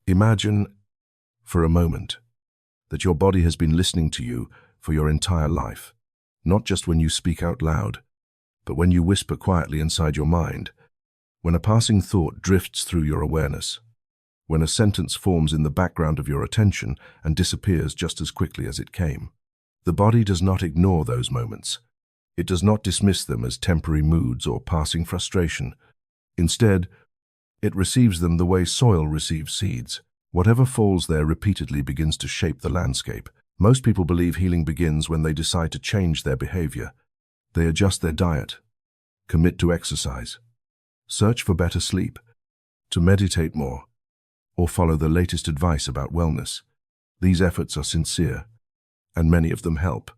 Imagine, for a moment, that your body has been listening to you for your entire life, not just when you speak out loud, but when you whisper quietly inside your mind, when a passing thought drifts through your awareness, when a sentence forms in the background of your attention and disappears just as quickly as it came. The body does not ignore those moments. It does not dismiss them as temporary moods or passing frustration. Instead, it receives them the way soil receives seeds. Whatever falls there repeatedly begins to shape the landscape. Most people believe healing begins when they decide to change their behavior. They adjust their diet, commit to exercise, search for better sleep, to meditate more, or follow the latest advice about wellness. These efforts are sincere, and many of them help.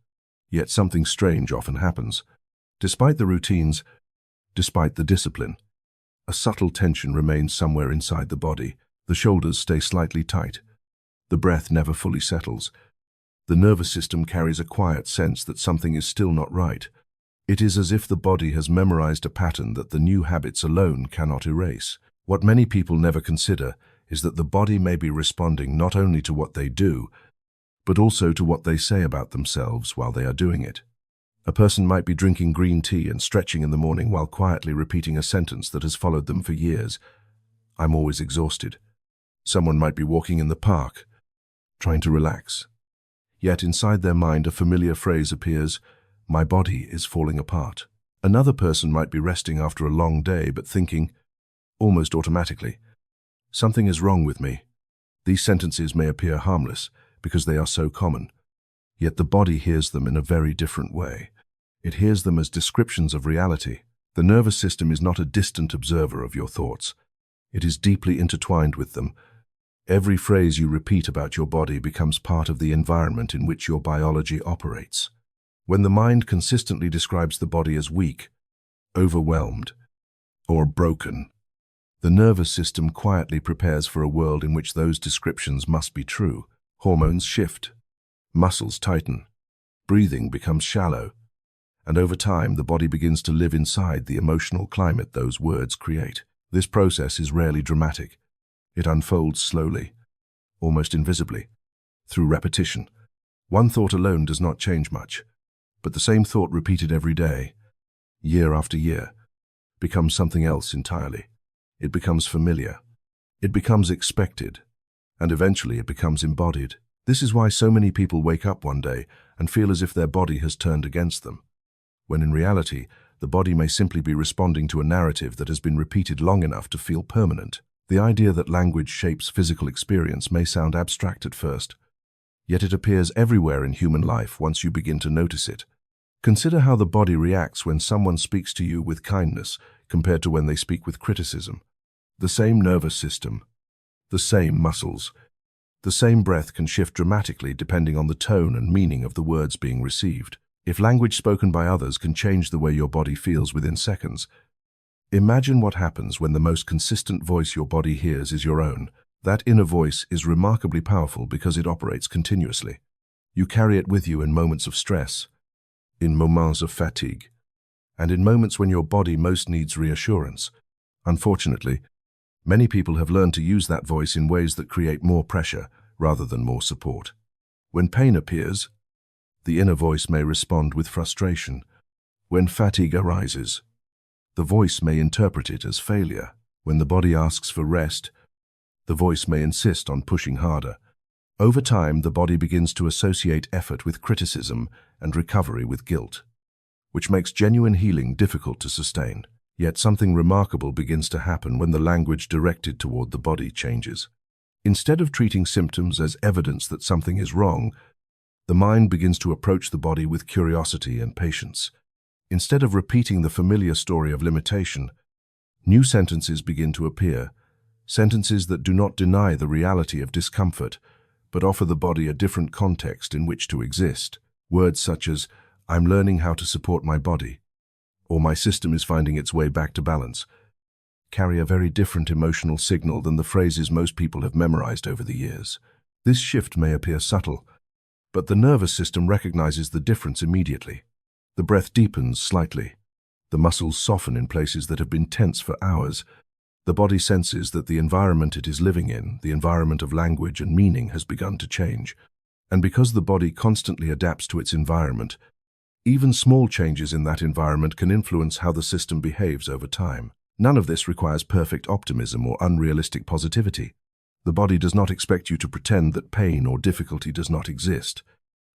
Yet something strange often happens. Despite the routines, despite the discipline, a subtle tension remains somewhere inside the body. The shoulders stay slightly tight. The breath never fully settles. The nervous system carries a quiet sense that something is still not right. It is as if the body has memorized a pattern that the new habits alone cannot erase. What many people never consider is that the body may be responding not only to what they do, but also to what they say about themselves while they are doing it. A person might be drinking green tea and stretching in the morning while quietly repeating a sentence that has followed them for years. I'm always exhausted. Someone might be walking in the park, trying to relax. Yet inside their mind a familiar phrase appears, my body is falling apart. Another person might be resting after a long day but thinking, almost automatically, something is wrong with me. These sentences may appear harmless because they are so common, yet the body hears them in a very different way. It hears them as descriptions of reality. The nervous system is not a distant observer of your thoughts. It is deeply intertwined with them. Every phrase you repeat about your body becomes part of the environment in which your biology operates. When the mind consistently describes the body as weak, overwhelmed, or broken, the nervous system quietly prepares for a world in which those descriptions must be true. Hormones shift, muscles tighten, breathing becomes shallow, and over time the body begins to live inside the emotional climate those words create. This process is rarely dramatic. It unfolds slowly, almost invisibly, through repetition. One thought alone does not change much, but the same thought repeated every day, year after year, becomes something else entirely. It becomes familiar. It becomes expected, and eventually it becomes embodied. This is why so many people wake up one day and feel as if their body has turned against them, when in reality, the body may simply be responding to a narrative that has been repeated long enough to feel permanent. The idea that language shapes physical experience may sound abstract at first, yet it appears everywhere in human life once you begin to notice it. Consider how the body reacts when someone speaks to you with kindness compared to when they speak with criticism. The same nervous system, the same muscles, the same breath can shift dramatically depending on the tone and meaning of the words being received. If language spoken by others can change the way your body feels within seconds, imagine what happens when the most consistent voice your body hears is your own. That inner voice is remarkably powerful because it operates continuously. You carry it with you in moments of stress, in moments of fatigue, and in moments when your body most needs reassurance. Unfortunately, many people have learned to use that voice in ways that create more pressure rather than more support. When pain appears, the inner voice may respond with frustration. When fatigue arises, the voice may interpret it as failure. When the body asks for rest, the voice may insist on pushing harder. Over time, the body begins to associate effort with criticism and recovery with guilt, which makes genuine healing difficult to sustain. Yet something remarkable begins to happen when the language directed toward the body changes. Instead of treating symptoms as evidence that something is wrong, the mind begins to approach the body with curiosity and patience. Instead of repeating the familiar story of limitation, new sentences begin to appear, sentences that do not deny the reality of discomfort, but offer the body a different context in which to exist. Words such as, I'm learning how to support my body, or my system is finding its way back to balance, carry a very different emotional signal than the phrases most people have memorized over the years. This shift may appear subtle, but the nervous system recognizes the difference immediately. The breath deepens slightly. The muscles soften in places that have been tense for hours. The body senses that the environment it is living in, the environment of language and meaning, has begun to change. And because the body constantly adapts to its environment, even small changes in that environment can influence how the system behaves over time. None of this requires perfect optimism or unrealistic positivity. The body does not expect you to pretend that pain or difficulty does not exist.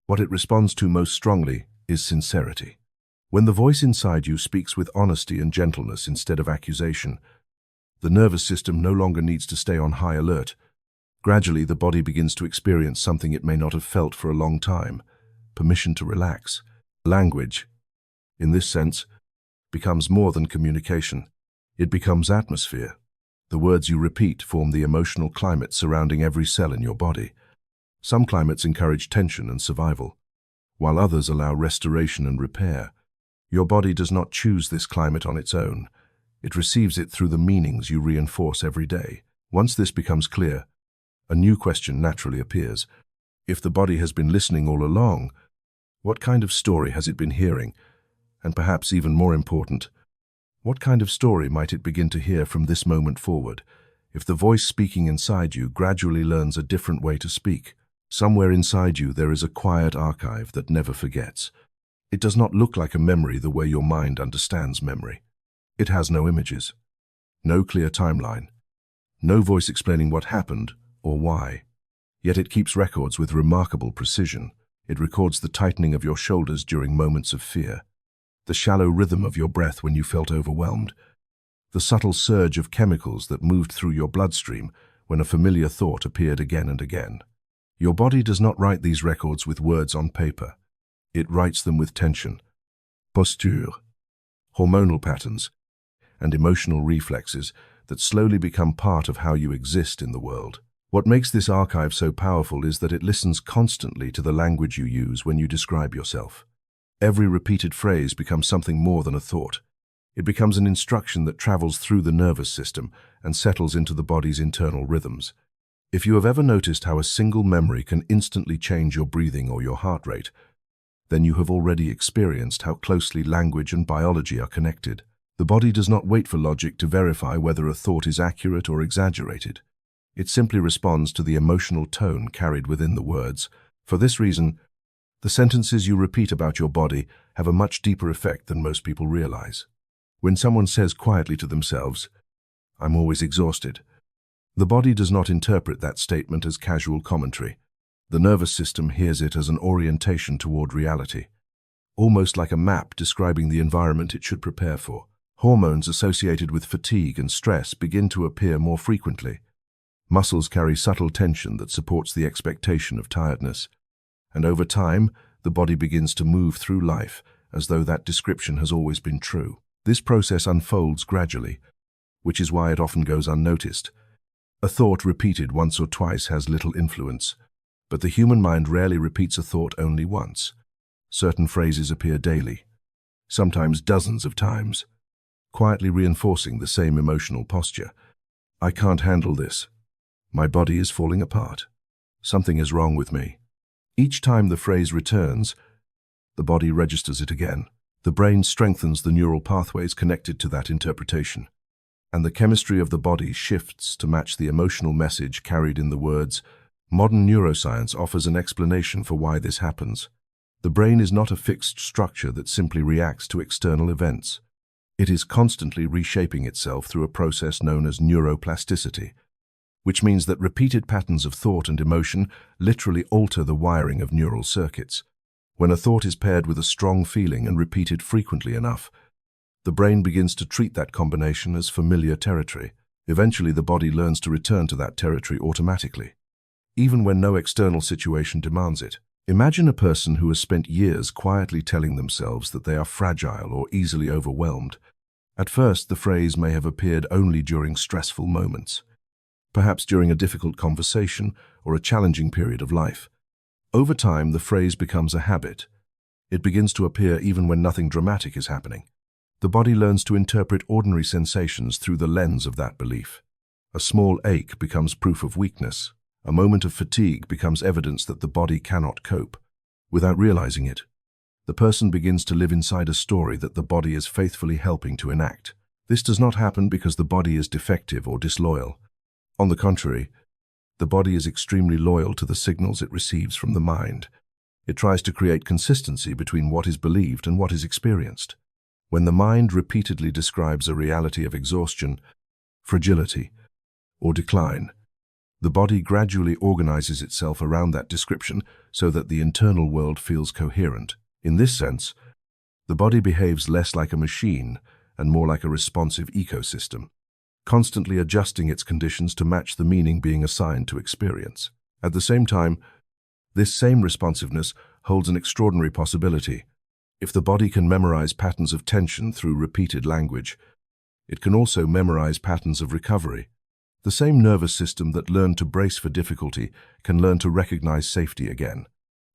What it responds to most strongly is sincerity. When the voice inside you speaks with honesty and gentleness instead of accusation, the nervous system no longer needs to stay on high alert. Gradually, the body begins to experience something it may not have felt for a long time: permission to relax. Language, in this sense, becomes more than communication. It becomes atmosphere. The words you repeat form the emotional climate surrounding every cell in your body. Some climates encourage tension and survival, while others allow restoration and repair. Your body does not choose this climate on its own. It receives it through the meanings you reinforce every day. Once this becomes clear, a new question naturally appears. If the body has been listening all along, what kind of story has it been hearing? And perhaps even more important, what kind of story might it begin to hear from this moment forward, if the voice speaking inside you gradually learns a different way to speak? Somewhere inside you there is a quiet archive that never forgets. It does not look like a memory the way your mind understands memory. It has no images, no clear timeline, no voice explaining what happened or why. Yet it keeps records with remarkable precision. It records the tightening of your shoulders during moments of fear, the shallow rhythm of your breath when you felt overwhelmed, the subtle surge of chemicals that moved through your bloodstream when a familiar thought appeared again and again. Your body does not write these records with words on paper. It writes them with tension, posture, hormonal patterns, and emotional reflexes that slowly become part of how you exist in the world. What makes this archive so powerful is that it listens constantly to the language you use when you describe yourself. Every repeated phrase becomes something more than a thought. It becomes an instruction that travels through the nervous system and settles into the body's internal rhythms. If you have ever noticed how a single memory can instantly change your breathing or your heart rate, then you have already experienced how closely language and biology are connected. The body does not wait for logic to verify whether a thought is accurate or exaggerated. It simply responds to the emotional tone carried within the words. For this reason, the sentences you repeat about your body have a much deeper effect than most people realize. When someone says quietly to themselves, "I'm always exhausted," the body does not interpret that statement as casual commentary. The nervous system hears it as an orientation toward reality, almost like a map describing the environment it should prepare for. Hormones associated with fatigue and stress begin to appear more frequently. Muscles carry subtle tension that supports the expectation of tiredness. And over time, the body begins to move through life as though that description has always been true. This process unfolds gradually, which is why it often goes unnoticed. A thought repeated once or twice has little influence, but the human mind rarely repeats a thought only once. Certain phrases appear daily, sometimes dozens of times, quietly reinforcing the same emotional posture. "I can't handle this. My body is falling apart. Something is wrong with me." Each time the phrase returns, the body registers it again. The brain strengthens the neural pathways connected to that interpretation, and the chemistry of the body shifts to match the emotional message carried in the words. Modern neuroscience offers an explanation for why this happens. The brain is not a fixed structure that simply reacts to external events. It is constantly reshaping itself through a process known as neuroplasticity, which means that repeated patterns of thought and emotion literally alter the wiring of neural circuits. When a thought is paired with a strong feeling and repeated frequently enough, the brain begins to treat that combination as familiar territory. Eventually, the body learns to return to that territory automatically, even when no external situation demands it. Imagine a person who has spent years quietly telling themselves that they are fragile or easily overwhelmed. At first, the phrase may have appeared only during stressful moments, perhaps during a difficult conversation or a challenging period of life. Over time, the phrase becomes a habit. It begins to appear even when nothing dramatic is happening. The body learns to interpret ordinary sensations through the lens of that belief. A small ache becomes proof of weakness. A moment of fatigue becomes evidence that the body cannot cope. Without realizing it, the person begins to live inside a story that the body is faithfully helping to enact. This does not happen because the body is defective or disloyal. On the contrary, the body is extremely loyal to the signals it receives from the mind. It tries to create consistency between what is believed and what is experienced. When the mind repeatedly describes a reality of exhaustion, fragility, or decline, the body gradually organizes itself around that description so that the internal world feels coherent. In this sense, the body behaves less like a machine and more like a responsive ecosystem, constantly adjusting its conditions to match the meaning being assigned to experience. At the same time, this same responsiveness holds an extraordinary possibility. If the body can memorize patterns of tension through repeated language, it can also memorize patterns of recovery. The same nervous system that learned to brace for difficulty can learn to recognize safety again.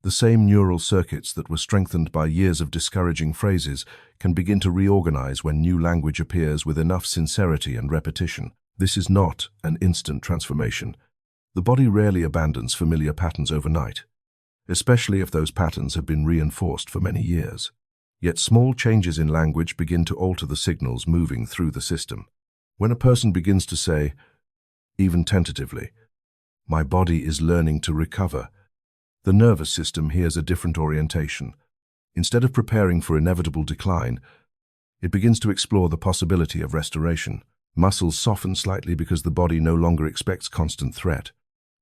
The same neural circuits that were strengthened by years of discouraging phrases can begin to reorganize when new language appears with enough sincerity and repetition. This is not an instant transformation. The body rarely abandons familiar patterns overnight, especially if those patterns have been reinforced for many years. Yet small changes in language begin to alter the signals moving through the system. When a person begins to say, even tentatively, "My body is learning to recover," the nervous system hears a different orientation. Instead of preparing for inevitable decline, it begins to explore the possibility of restoration. Muscles soften slightly because the body no longer expects constant threat.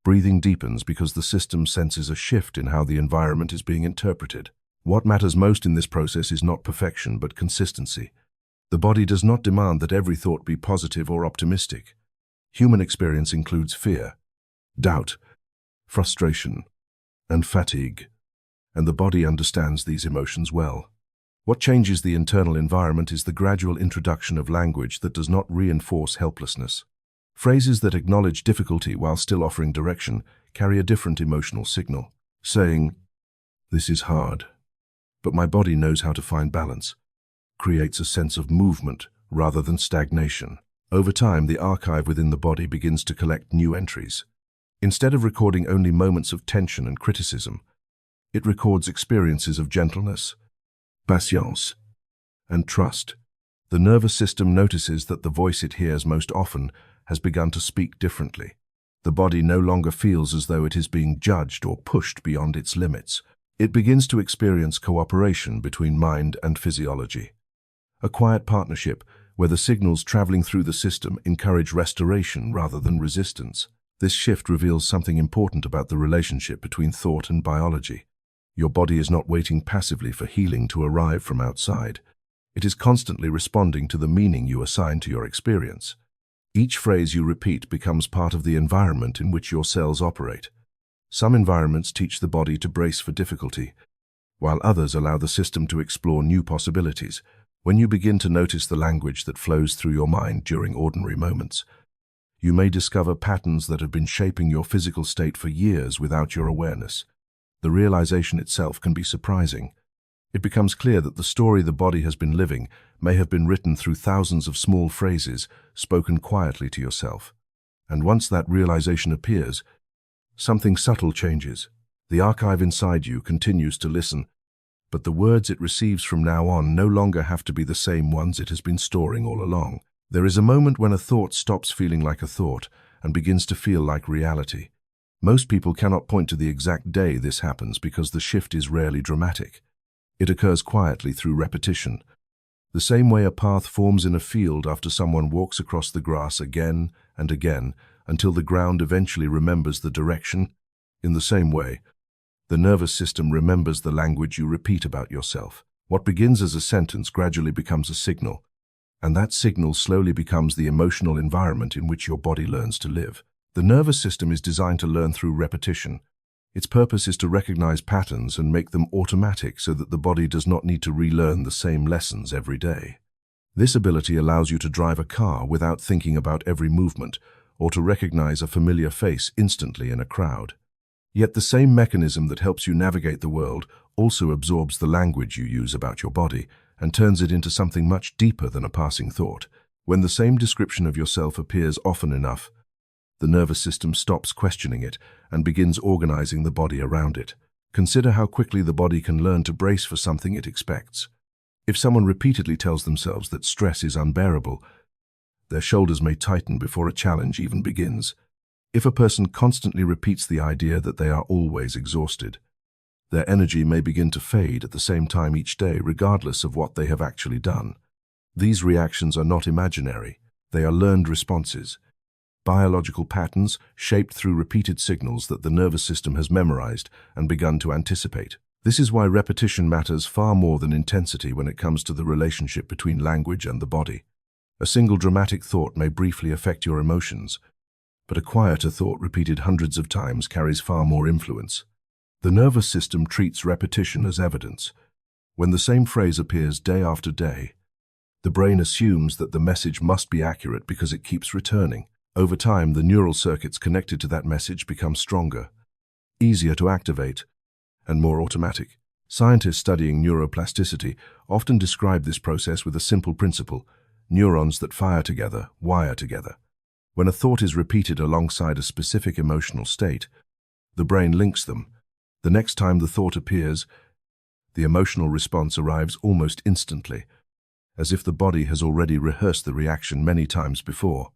Breathing deepens because the system senses a shift in how the environment is being interpreted. What matters most in this process is not perfection, but consistency. The body does not demand that every thought be positive or optimistic. Human experience includes fear, doubt, frustration, and fatigue, and the body understands these emotions well. What changes the internal environment is the gradual introduction of language that does not reinforce helplessness. Phrases that acknowledge difficulty while still offering direction carry a different emotional signal. Saying, "This is hard, but my body knows how to find balance," creates a sense of movement rather than stagnation. Over time, the archive within the body begins to collect new entries. Instead of recording only moments of tension and criticism, it records experiences of gentleness, patience, and trust. The nervous system notices that the voice it hears most often has begun to speak differently. The body no longer feels as though it is being judged or pushed beyond its limits. It begins to experience cooperation between mind and physiology, a quiet partnership where the signals traveling through the system encourage restoration rather than resistance. This shift reveals something important about the relationship between thought and biology. Your body is not waiting passively for healing to arrive from outside. It is constantly responding to the meaning you assign to your experience. Each phrase you repeat becomes part of the environment in which your cells operate. Some environments teach the body to brace for difficulty, while others allow the system to explore new possibilities. When you begin to notice the language that flows through your mind during ordinary moments, you may discover patterns that have been shaping your physical state for years without your awareness. The realization itself can be surprising. It becomes clear that the story the body has been living may have been written through thousands of small phrases spoken quietly to yourself. And once that realization appears, something subtle changes. The archive inside you continues to listen, but the words it receives from now on no longer have to be the same ones it has been storing all along. There is a moment when a thought stops feeling like a thought and begins to feel like reality. Most people cannot point to the exact day this happens because the shift is rarely dramatic. It occurs quietly through repetition. The same way a path forms in a field after someone walks across the grass again and again until the ground eventually remembers the direction. In the same way, the nervous system remembers the language you repeat about yourself. What begins as a sentence gradually becomes a signal, and that signal slowly becomes the emotional environment in which your body learns to live. The nervous system is designed to learn through repetition. Its purpose is to recognize patterns and make them automatic so that the body does not need to relearn the same lessons every day. This ability allows you to drive a car without thinking about every movement, or to recognize a familiar face instantly in a crowd. Yet the same mechanism that helps you navigate the world also absorbs the language you use about your body and turns it into something much deeper than a passing thought. When the same description of yourself appears often enough, the nervous system stops questioning it and begins organizing the body around it. Consider how quickly the body can learn to brace for something it expects. If someone repeatedly tells themselves that stress is unbearable, Their shoulders may tighten before a challenge even begins. If a person constantly repeats the idea that they are always exhausted, their energy may begin to fade at the same time each day, regardless of what they have actually done. These reactions are not imaginary. They are learned responses, biological patterns shaped through repeated signals that the nervous system has memorized and begun to anticipate. This is why repetition matters far more than intensity when it comes to the relationship between language and the body. A single dramatic thought may briefly affect your emotions, but a quieter thought repeated hundreds of times carries far more influence. The nervous system treats repetition as evidence. When the same phrase appears day after day, the brain assumes that the message must be accurate because it keeps returning. Over time, the neural circuits connected to that message become stronger, easier to activate, and more automatic. Scientists studying neuroplasticity often describe this process with a simple principle: neurons that fire together, wire together. When a thought is repeated alongside a specific emotional state, the brain links them. The next time the thought appears, the emotional response arrives almost instantly, as if the body has already rehearsed the reaction many times before.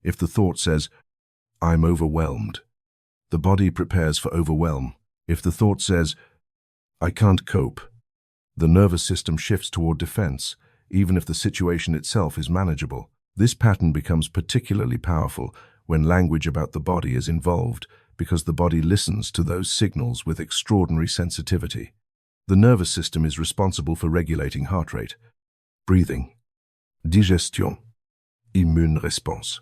If the thought says, "I'm overwhelmed," the body prepares for overwhelm. If the thought says, "I can't cope," the nervous system shifts toward defense, even if the situation itself is manageable. This pattern becomes particularly powerful when language about the body is involved, because the body listens to those signals with extraordinary sensitivity. The nervous system is responsible for regulating heart rate, breathing, digestion, immune response,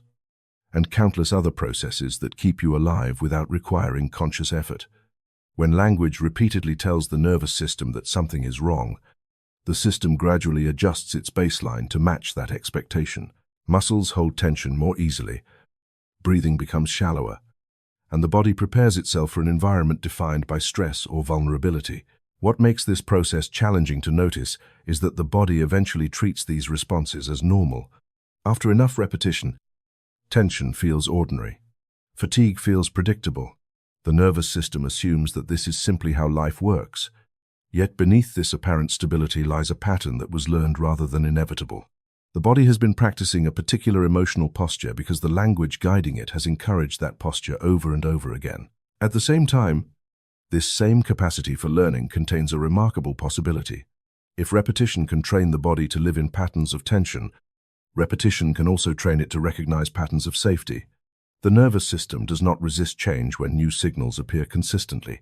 and countless other processes that keep you alive without requiring conscious effort. When language repeatedly tells the nervous system that something is wrong, the system gradually adjusts its baseline to match that expectation. Muscles hold tension more easily, breathing becomes shallower, and the body prepares itself for an environment defined by stress or vulnerability. What makes this process challenging to notice is that the body eventually treats these responses as normal. After enough repetition, tension feels ordinary. Fatigue feels predictable. The nervous system assumes that this is simply how life works. Yet beneath this apparent stability lies a pattern that was learned rather than inevitable. The body has been practicing a particular emotional posture because the language guiding it has encouraged that posture over and over again. At the same time, this same capacity for learning contains a remarkable possibility. If repetition can train the body to live in patterns of tension, repetition can also train it to recognize patterns of safety. The nervous system does not resist change when new signals appear consistently.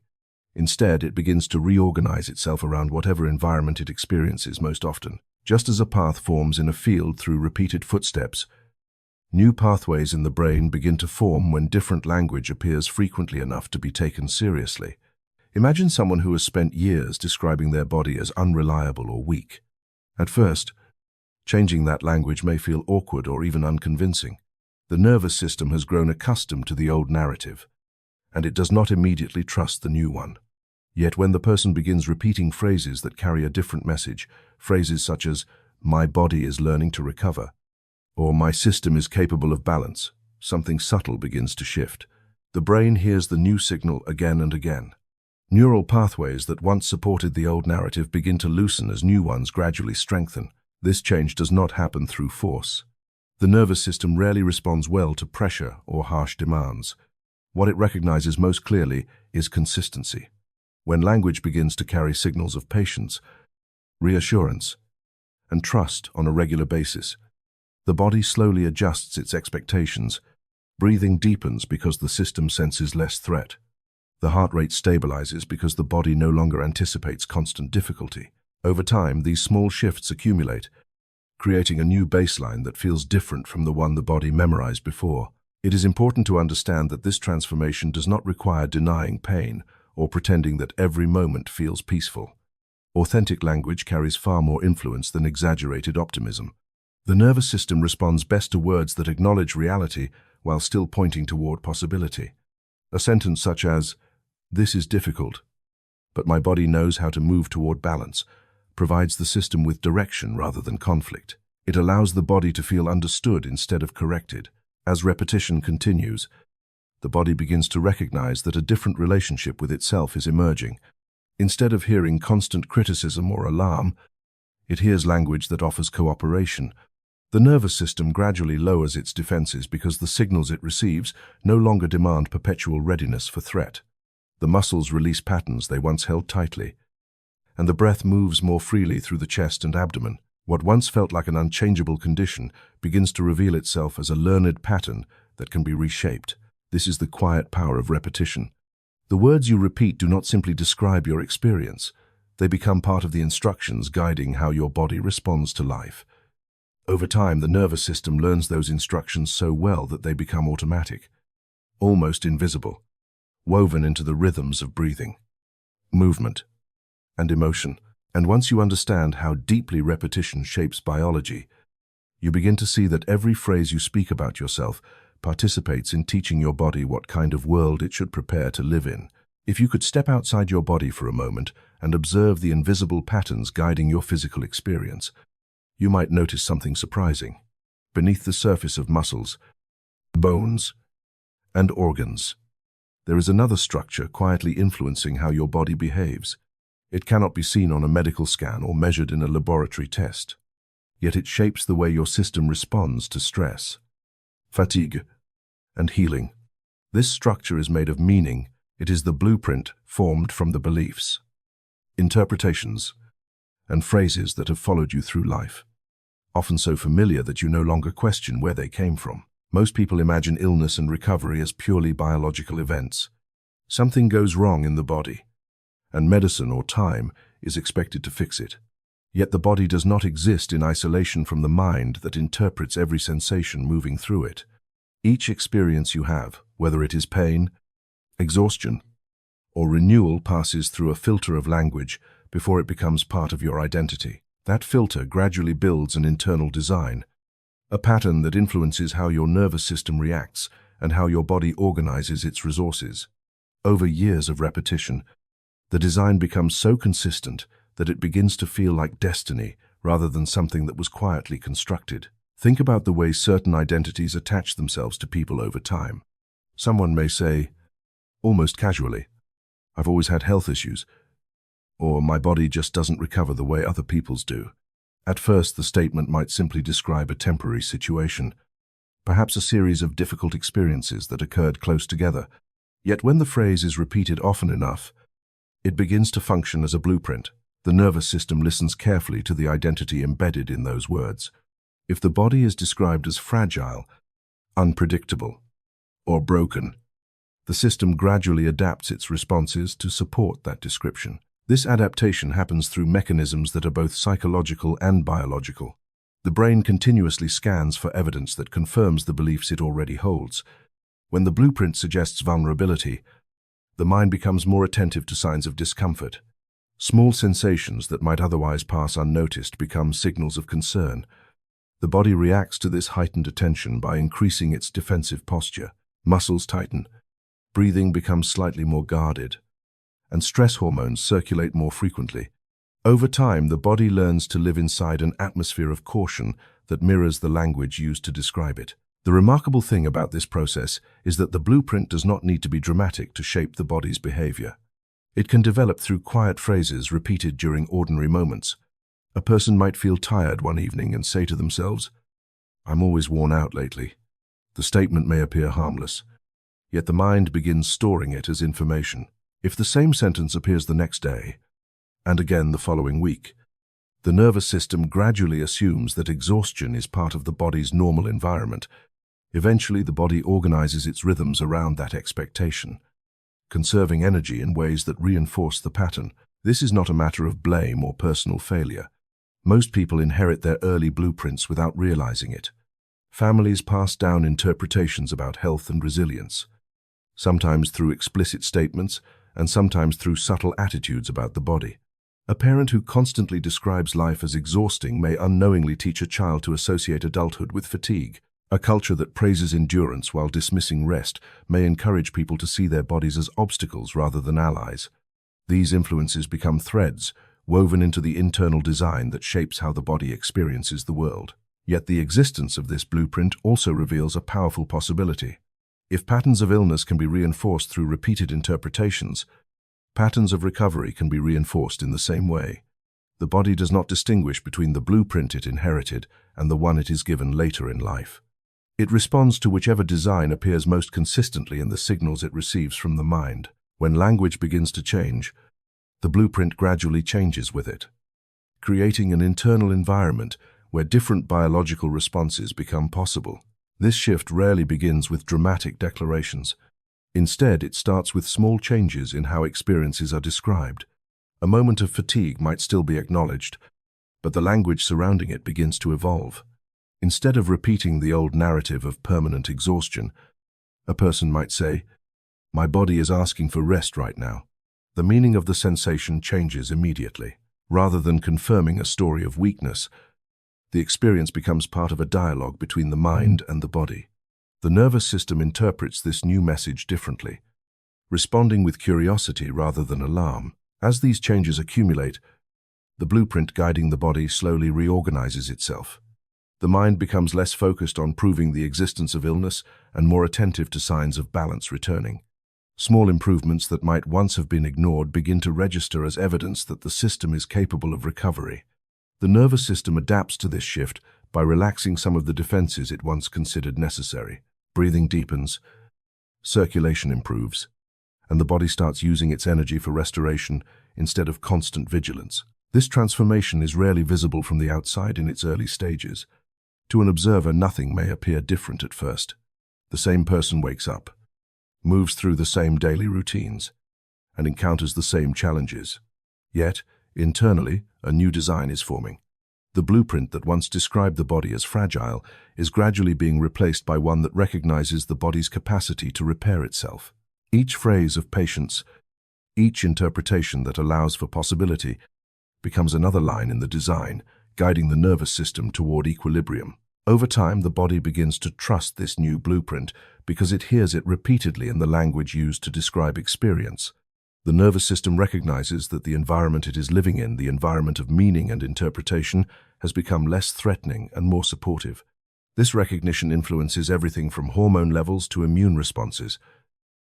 Instead, it begins to reorganize itself around whatever environment it experiences most often. Just as a path forms in a field through repeated footsteps, new pathways in the brain begin to form when different language appears frequently enough to be taken seriously. Imagine someone who has spent years describing their body as unreliable or weak. At first, changing that language may feel awkward or even unconvincing. The nervous system has grown accustomed to the old narrative, and it does not immediately trust the new one. Yet when the person begins repeating phrases that carry a different message, phrases such as, "My body is learning to recover," or "My system is capable of balance," something subtle begins to shift. The brain hears the new signal again and again. Neural pathways that once supported the old narrative begin to loosen as new ones gradually strengthen. This change does not happen through force. The nervous system rarely responds well to pressure or harsh demands. What it recognizes most clearly is consistency. When language begins to carry signals of patience, reassurance, and trust on a regular basis, the body slowly adjusts its expectations. Breathing deepens because the system senses less threat. The heart rate stabilizes because the body no longer anticipates constant difficulty. Over time, these small shifts accumulate, creating a new baseline that feels different from the one the body memorized before. It is important to understand that this transformation does not require denying pain or pretending that every moment feels peaceful. Authentic language carries far more influence than exaggerated optimism. The nervous system responds best to words that acknowledge reality while still pointing toward possibility. A sentence such as, "This is difficult, but my body knows how to move toward balance," provides the system with direction rather than conflict. It allows the body to feel understood instead of corrected. As repetition continues, the body begins to recognize that a different relationship with itself is emerging. Instead of hearing constant criticism or alarm, it hears language that offers cooperation, The nervous system gradually lowers its defenses because the signals it receives no longer demand perpetual readiness for threat. The muscles release patterns they once held tightly, and the breath moves more freely through the chest and abdomen. What once felt like an unchangeable condition begins to reveal itself as a learned pattern that can be reshaped. This is the quiet power of repetition. The words you repeat do not simply describe your experience. They become part of the instructions guiding how your body responds to life. Over time, the nervous system learns those instructions so well that they become automatic, almost invisible, woven into the rhythms of breathing, movement, and emotion. And once you understand how deeply repetition shapes biology, you begin to see that every phrase you speak about yourself participates in teaching your body what kind of world it should prepare to live in. If you could step outside your body for a moment and observe the invisible patterns guiding your physical experience, you might notice something surprising. Beneath the surface of muscles, bones, and organs, there is another structure quietly influencing how your body behaves. It cannot be seen on a medical scan or measured in a laboratory test. Yet it shapes the way your system responds to stress, fatigue, and healing. This structure is made of meaning. It is the blueprint formed from the beliefs, interpretations, and phrases that have followed you through life, often so familiar that you no longer question where they came from. Most people imagine illness and recovery as purely biological events. Something goes wrong in the body, and medicine or time is expected to fix it. Yet the body does not exist in isolation from the mind that interprets every sensation moving through it. Each experience you have, whether it is pain, exhaustion, or renewal, passes through a filter of language before it becomes part of your identity. That filter gradually builds an internal design, a pattern that influences how your nervous system reacts and how your body organizes its resources. Over years of repetition, the design becomes so consistent that it begins to feel like destiny rather than something that was quietly constructed. Think about the way certain identities attach themselves to people over time. Someone may say, almost casually, "I've always had health issues," or "my body just doesn't recover the way other people's do." At first, the statement might simply describe a temporary situation, perhaps a series of difficult experiences that occurred close together. Yet when the phrase is repeated often enough, it begins to function as a blueprint. The nervous system listens carefully to the identity embedded in those words. If the body is described as fragile, unpredictable, or broken, the system gradually adapts its responses to support that description. This adaptation happens through mechanisms that are both psychological and biological. The brain continuously scans for evidence that confirms the beliefs it already holds. When the blueprint suggests vulnerability, the mind becomes more attentive to signs of discomfort. Small sensations that might otherwise pass unnoticed become signals of concern. The body reacts to this heightened attention by increasing its defensive posture. Muscles tighten, breathing becomes slightly more guarded, and stress hormones circulate more frequently. Over time, the body learns to live inside an atmosphere of caution that mirrors the language used to describe it. The remarkable thing about this process is that the blueprint does not need to be dramatic to shape the body's behavior. It can develop through quiet phrases repeated during ordinary moments. A person might feel tired one evening and say to themselves, "I'm always worn out lately." The statement may appear harmless, yet the mind begins storing it as information. If the same sentence appears the next day, and again the following week, the nervous system gradually assumes that exhaustion is part of the body's normal environment. Eventually, the body organizes its rhythms around that expectation, conserving energy in ways that reinforce the pattern. This is not a matter of blame or personal failure. Most people inherit their early blueprints without realizing it. Families pass down interpretations about health and resilience, sometimes through explicit statements and sometimes through subtle attitudes about the body. A parent who constantly describes life as exhausting may unknowingly teach a child to associate adulthood with fatigue. A culture that praises endurance while dismissing rest may encourage people to see their bodies as obstacles rather than allies. These influences become threads woven into the internal design that shapes how the body experiences the world. Yet the existence of this blueprint also reveals a powerful possibility. If patterns of illness can be reinforced through repeated interpretations, patterns of recovery can be reinforced in the same way. The body does not distinguish between the blueprint it inherited and the one it is given later in life. It responds to whichever design appears most consistently in the signals it receives from the mind. When language begins to change, the blueprint gradually changes with it, creating an internal environment where different biological responses become possible. This shift rarely begins with dramatic declarations. Instead, it starts with small changes in how experiences are described. A moment of fatigue might still be acknowledged, but the language surrounding it begins to evolve. Instead of repeating the old narrative of permanent exhaustion, a person might say, "My body is asking for rest right now." The meaning of the sensation changes immediately. Rather than confirming a story of weakness, the experience becomes part of a dialogue between the mind and the body. The nervous system interprets this new message differently, responding with curiosity rather than alarm. As these changes accumulate, the blueprint guiding the body slowly reorganizes itself. The mind becomes less focused on proving the existence of illness and more attentive to signs of balance returning. Small improvements that might once have been ignored begin to register as evidence that the system is capable of recovery. The nervous system adapts to this shift by relaxing some of the defenses it once considered necessary. Breathing deepens, circulation improves, and the body starts using its energy for restoration instead of constant vigilance. This transformation is rarely visible from the outside in its early stages. To an observer, nothing may appear different at first. The same person wakes up, moves through the same daily routines, and encounters the same challenges. Yet, internally, a new design is forming. The blueprint that once described the body as fragile is gradually being replaced by one that recognizes the body's capacity to repair itself. Each phrase of patience, each interpretation that allows for possibility, becomes another line in the design, guiding the nervous system toward equilibrium. Over time, the body begins to trust this new blueprint because it hears it repeatedly in the language used to describe experience. The nervous system recognizes that the environment it is living in, the environment of meaning and interpretation, has become less threatening and more supportive. This recognition influences everything from hormone levels to immune responses,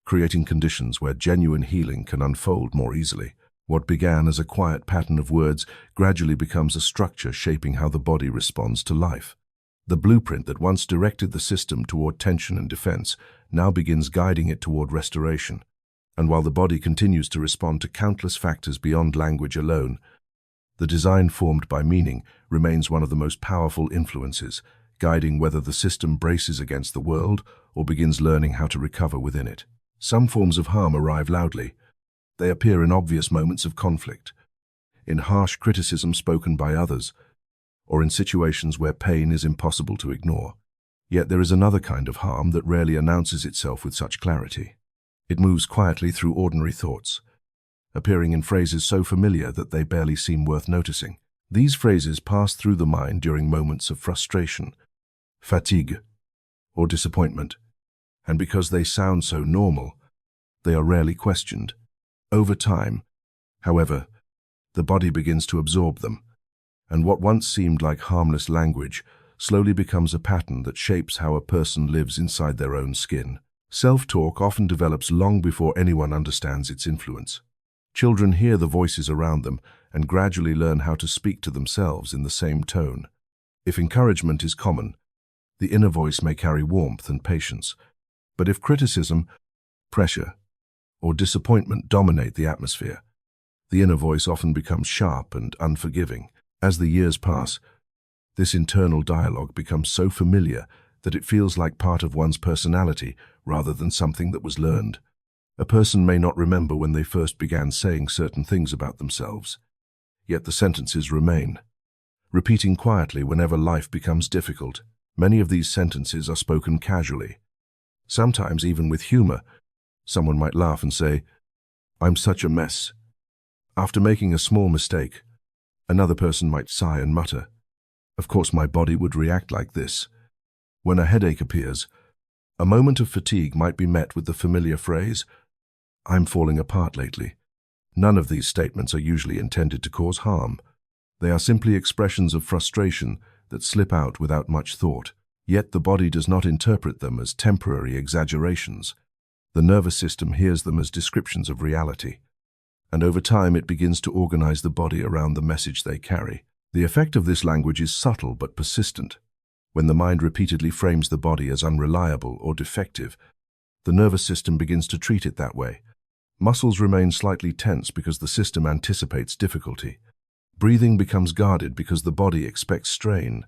creating conditions where genuine healing can unfold more easily. What began as a quiet pattern of words gradually becomes a structure shaping how the body responds to life. The blueprint that once directed the system toward tension and defense now begins guiding it toward restoration. And while the body continues to respond to countless factors beyond language alone, the design formed by meaning remains one of the most powerful influences, guiding whether the system braces against the world or begins learning how to recover within it. Some forms of harm arrive loudly. They appear in obvious moments of conflict, in harsh criticism spoken by others, or in situations where pain is impossible to ignore. Yet there is another kind of harm that rarely announces itself with such clarity. It moves quietly through ordinary thoughts, appearing in phrases so familiar that they barely seem worth noticing. These phrases pass through the mind during moments of frustration, fatigue, or disappointment, and because they sound so normal, they are rarely questioned. Over time, however, the body begins to absorb them, and what once seemed like harmless language slowly becomes a pattern that shapes how a person lives inside their own skin. Self-talk often develops long before anyone understands its influence. Children hear the voices around them and gradually learn how to speak to themselves in the same tone. If encouragement is common, the inner voice may carry warmth and patience. But if criticism, pressure, or disappointment dominate the atmosphere, the inner voice often becomes sharp and unforgiving. As the years pass, this internal dialogue becomes so familiar that it feels like part of one's personality rather than something that was learned. A person may not remember when they first began saying certain things about themselves, yet the sentences remain, repeating quietly whenever life becomes difficult. Many of these sentences are spoken casually, sometimes even with humor. Someone might laugh and say, "I'm such a mess." After making a small mistake, another person might sigh and mutter, "Of course my body would react like this." When a headache appears, a moment of fatigue might be met with the familiar phrase, "I'm falling apart lately." None of these statements are usually intended to cause harm. They are simply expressions of frustration that slip out without much thought. Yet the body does not interpret them as temporary exaggerations. The nervous system hears them as descriptions of reality, and over time it begins to organize the body around the message they carry. The effect of this language is subtle but persistent. When the mind repeatedly frames the body as unreliable or defective, the nervous system begins to treat it that way. Muscles remain slightly tense because the system anticipates difficulty. Breathing becomes guarded because the body expects strain.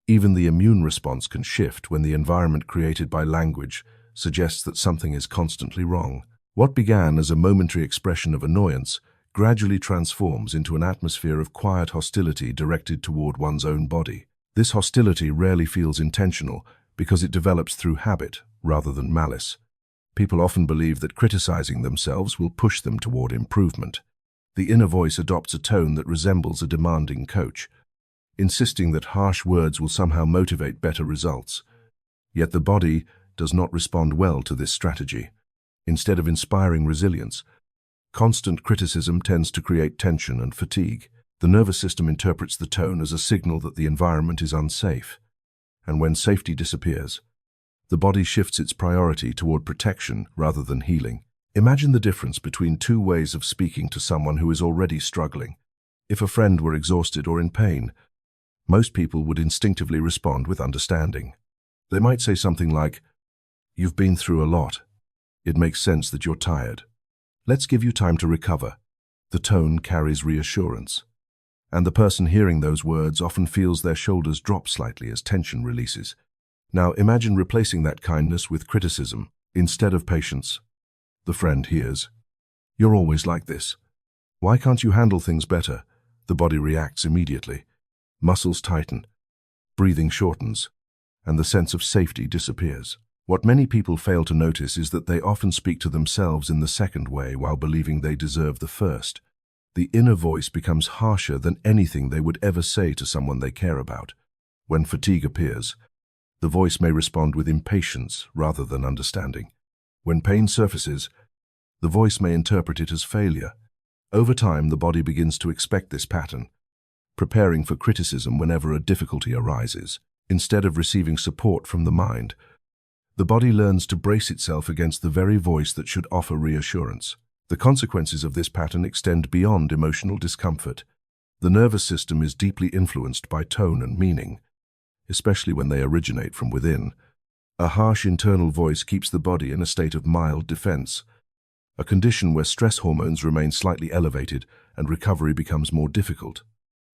Even the immune response can shift when the environment created by language suggests that something is constantly wrong. What began as a momentary expression of annoyance gradually transforms into an atmosphere of quiet hostility directed toward one's own body. This hostility rarely feels intentional because it develops through habit rather than malice. People often believe that criticizing themselves will push them toward improvement. The inner voice adopts a tone that resembles a demanding coach, insisting that harsh words will somehow motivate better results. Yet the body does not respond well to this strategy. Instead of inspiring resilience, constant criticism tends to create tension and fatigue. The nervous system interprets the tone as a signal that the environment is unsafe. And when safety disappears, the body shifts its priority toward protection rather than healing. Imagine the difference between two ways of speaking to someone who is already struggling. If a friend were exhausted or in pain, most people would instinctively respond with understanding. They might say something like, "You've been through a lot. It makes sense that you're tired. Let's give you time to recover." The tone carries reassurance, and the person hearing those words often feels their shoulders drop slightly as tension releases. Now imagine replacing that kindness with criticism. Instead of patience, the friend hears, "You're always like this. Why can't you handle things better?" The body reacts immediately. Muscles tighten, breathing shortens, and the sense of safety disappears. What many people fail to notice is that they often speak to themselves in the second way while believing they deserve the first. The inner voice becomes harsher than anything they would ever say to someone they care about. When fatigue appears, the voice may respond with impatience rather than understanding. When pain surfaces, the voice may interpret it as failure. Over time, the body begins to expect this pattern, preparing for criticism whenever a difficulty arises. Instead of receiving support from the mind, the body learns to brace itself against the very voice that should offer reassurance. The consequences of this pattern extend beyond emotional discomfort. The nervous system is deeply influenced by tone and meaning, especially when they originate from within. A harsh internal voice keeps the body in a state of mild defense, a condition where stress hormones remain slightly elevated and recovery becomes more difficult.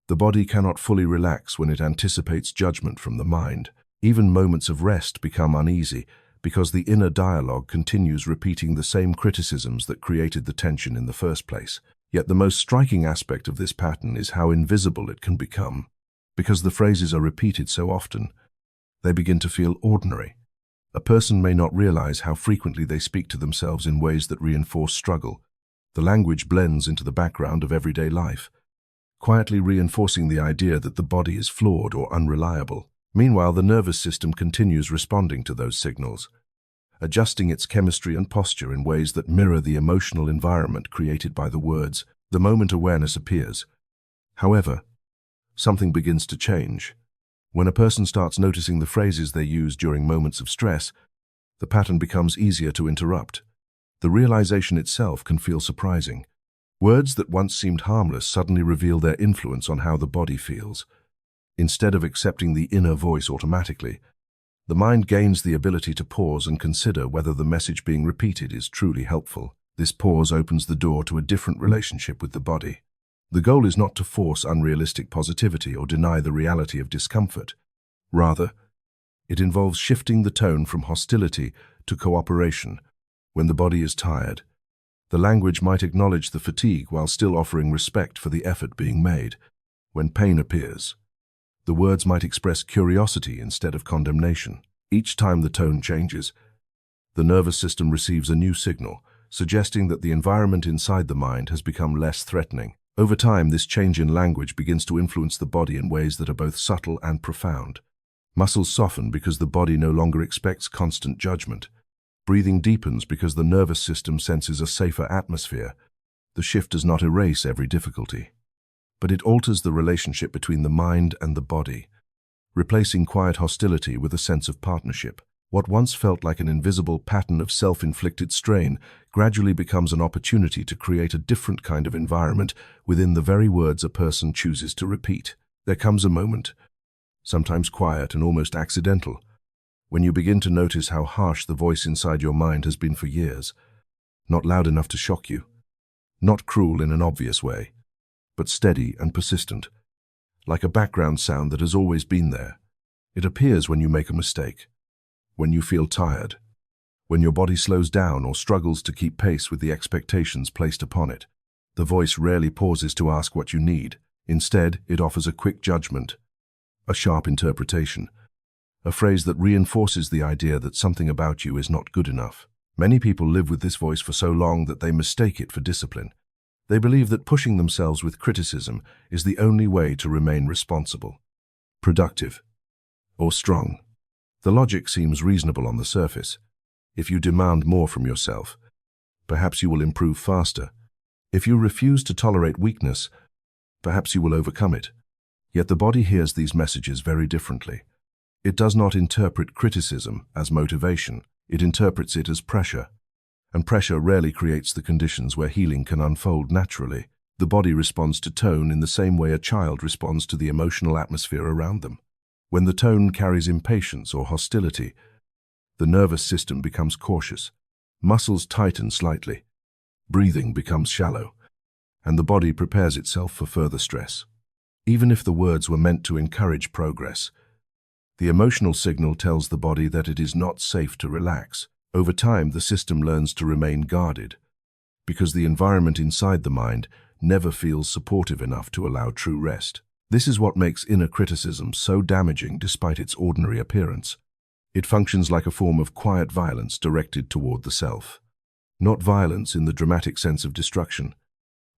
The body cannot fully relax when it anticipates judgment from the mind. Even moments of rest become uneasy because the inner dialogue continues repeating the same criticisms that created the tension in the first place. Yet the most striking aspect of this pattern is how invisible it can become. Because the phrases are repeated so often, they begin to feel ordinary. A person may not realize how frequently they speak to themselves in ways that reinforce struggle. The language blends into the background of everyday life, quietly reinforcing the idea that the body is flawed or unreliable. Meanwhile, the nervous system continues responding to those signals, adjusting its chemistry and posture in ways that mirror the emotional environment created by the words the moment awareness appears. However, something begins to change. When a person starts noticing the phrases they use during moments of stress, the pattern becomes easier to interrupt. The realization itself can feel surprising. Words that once seemed harmless suddenly reveal their influence on how the body feels. Instead of accepting the inner voice automatically, the mind gains the ability to pause and consider whether the message being repeated is truly helpful. This pause opens the door to a different relationship with the body. The goal is not to force unrealistic positivity or deny the reality of discomfort. Rather, it involves shifting the tone from hostility to cooperation. When the body is tired, the language might acknowledge the fatigue while still offering respect for the effort being made. When pain appears, the words might express curiosity instead of condemnation. Each time the tone changes, the nervous system receives a new signal, suggesting that the environment inside the mind has become less threatening. Over time, this change in language begins to influence the body in ways that are both subtle and profound. Muscles soften because the body no longer expects constant judgment. Breathing deepens because the nervous system senses a safer atmosphere. The shift does not erase every difficulty, but it alters the relationship between the mind and the body, replacing quiet hostility with a sense of partnership. What once felt like an invisible pattern of self-inflicted strain gradually becomes an opportunity to create a different kind of environment within the very words a person chooses to repeat. There comes a moment, sometimes quiet and almost accidental, when you begin to notice how harsh the voice inside your mind has been for years. Not loud enough to shock you, not cruel in an obvious way, but steady and persistent, like a background sound that has always been there. It appears when you make a mistake, when you feel tired, when your body slows down or struggles to keep pace with the expectations placed upon it. The voice rarely pauses to ask what you need. Instead, it offers a quick judgment, a sharp interpretation, a phrase that reinforces the idea that something about you is not good enough. Many people live with this voice for so long that they mistake it for discipline. They believe that pushing themselves with criticism is the only way to remain responsible, productive, or strong. The logic seems reasonable on the surface. If you demand more from yourself, perhaps you will improve faster. If you refuse to tolerate weakness, perhaps you will overcome it. Yet the body hears these messages very differently. It does not interpret criticism as motivation. It interprets it as pressure. And pressure rarely creates the conditions where healing can unfold naturally. The body responds to tone in the same way a child responds to the emotional atmosphere around them. When the tone carries impatience or hostility, the nervous system becomes cautious. Muscles tighten slightly. Breathing becomes shallow, and the body prepares itself for further stress. Even if the words were meant to encourage progress, the emotional signal tells the body that it is not safe to relax. Over time, the system learns to remain guarded, because the environment inside the mind never feels supportive enough to allow true rest. This is what makes inner criticism so damaging despite its ordinary appearance. It functions like a form of quiet violence directed toward the self. Not violence in the dramatic sense of destruction,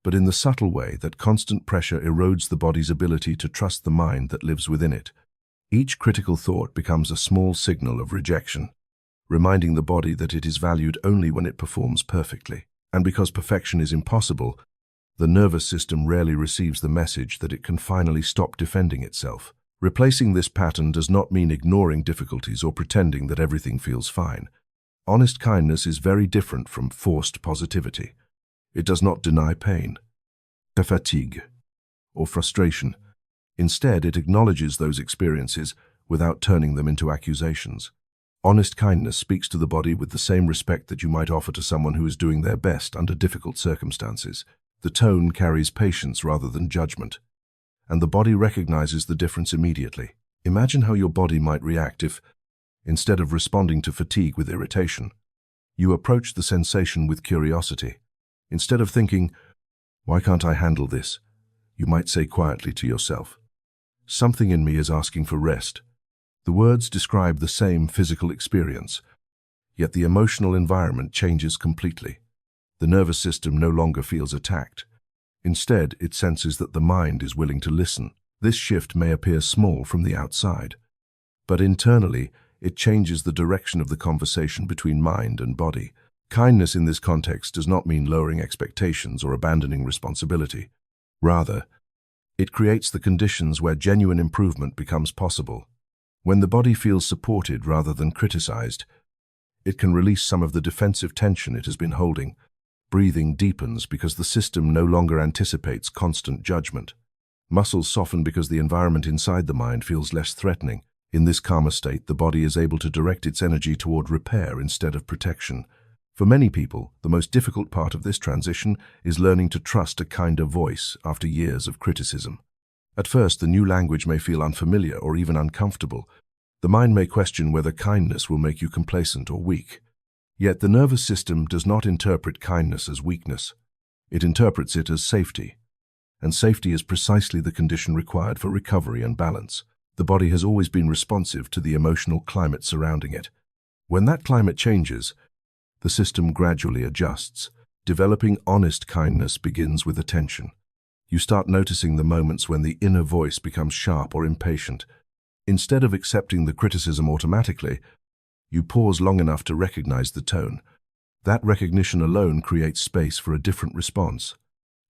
but in the subtle way that constant pressure erodes the body's ability to trust the mind that lives within it. Each critical thought becomes a small signal of rejection, reminding the body that it is valued only when it performs perfectly. And because perfection is impossible, the nervous system rarely receives the message that it can finally stop defending itself. Replacing this pattern does not mean ignoring difficulties or pretending that everything feels fine. Honest kindness is very different from forced positivity. It does not deny pain, fatigue, or frustration. Instead, it acknowledges those experiences without turning them into accusations. Honest kindness speaks to the body with the same respect that you might offer to someone who is doing their best under difficult circumstances. The tone carries patience rather than judgment, and the body recognizes the difference immediately. Imagine how your body might react if, instead of responding to fatigue with irritation, you approach the sensation with curiosity. Instead of thinking, "Why can't I handle this?" you might say quietly to yourself, "Something in me is asking for rest." The words describe the same physical experience, yet the emotional environment changes completely. The nervous system no longer feels attacked. Instead, it senses that the mind is willing to listen. This shift may appear small from the outside, but internally, it changes the direction of the conversation between mind and body. Kindness in this context does not mean lowering expectations or abandoning responsibility. Rather, it creates the conditions where genuine improvement becomes possible. When the body feels supported rather than criticized, it can release some of the defensive tension it has been holding. Breathing deepens because the system no longer anticipates constant judgment. Muscles soften because the environment inside the mind feels less threatening. In this calmer state, the body is able to direct its energy toward repair instead of protection. For many people, the most difficult part of this transition is learning to trust a kinder voice after years of criticism. At first, the new language may feel unfamiliar or even uncomfortable. The mind may question whether kindness will make you complacent or weak. Yet the nervous system does not interpret kindness as weakness. It interprets it as safety. And safety is precisely the condition required for recovery and balance. The body has always been responsive to the emotional climate surrounding it. When that climate changes, the system gradually adjusts. Developing honest kindness begins with attention. You start noticing the moments when the inner voice becomes sharp or impatient. Instead of accepting the criticism automatically, you pause long enough to recognize the tone. That recognition alone creates space for a different response.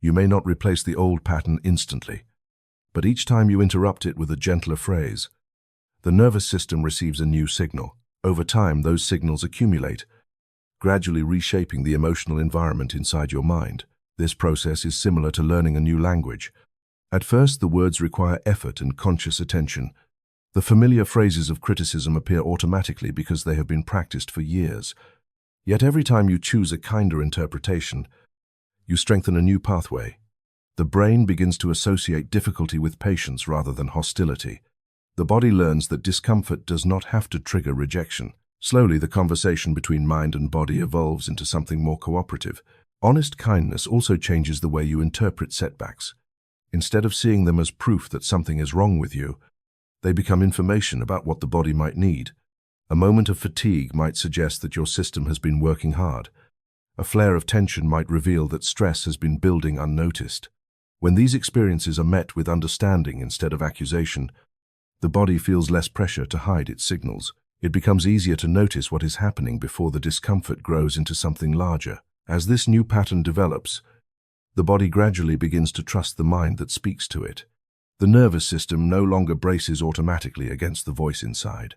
You may not replace the old pattern instantly, but each time you interrupt it with a gentler phrase, the nervous system receives a new signal. Over time, those signals accumulate, gradually reshaping the emotional environment inside your mind. This process is similar to learning a new language. At first, the words require effort and conscious attention. The familiar phrases of criticism appear automatically because they have been practiced for years. Yet every time you choose a kinder interpretation, you strengthen a new pathway. The brain begins to associate difficulty with patience rather than hostility. The body learns that discomfort does not have to trigger rejection. Slowly, the conversation between mind and body evolves into something more cooperative. Honest kindness also changes the way you interpret setbacks. Instead of seeing them as proof that something is wrong with you, they become information about what the body might need. A moment of fatigue might suggest that your system has been working hard. A flare of tension might reveal that stress has been building unnoticed. When these experiences are met with understanding instead of accusation, the body feels less pressure to hide its signals. It becomes easier to notice what is happening before the discomfort grows into something larger. As this new pattern develops, the body gradually begins to trust the mind that speaks to it. The nervous system no longer braces automatically against the voice inside.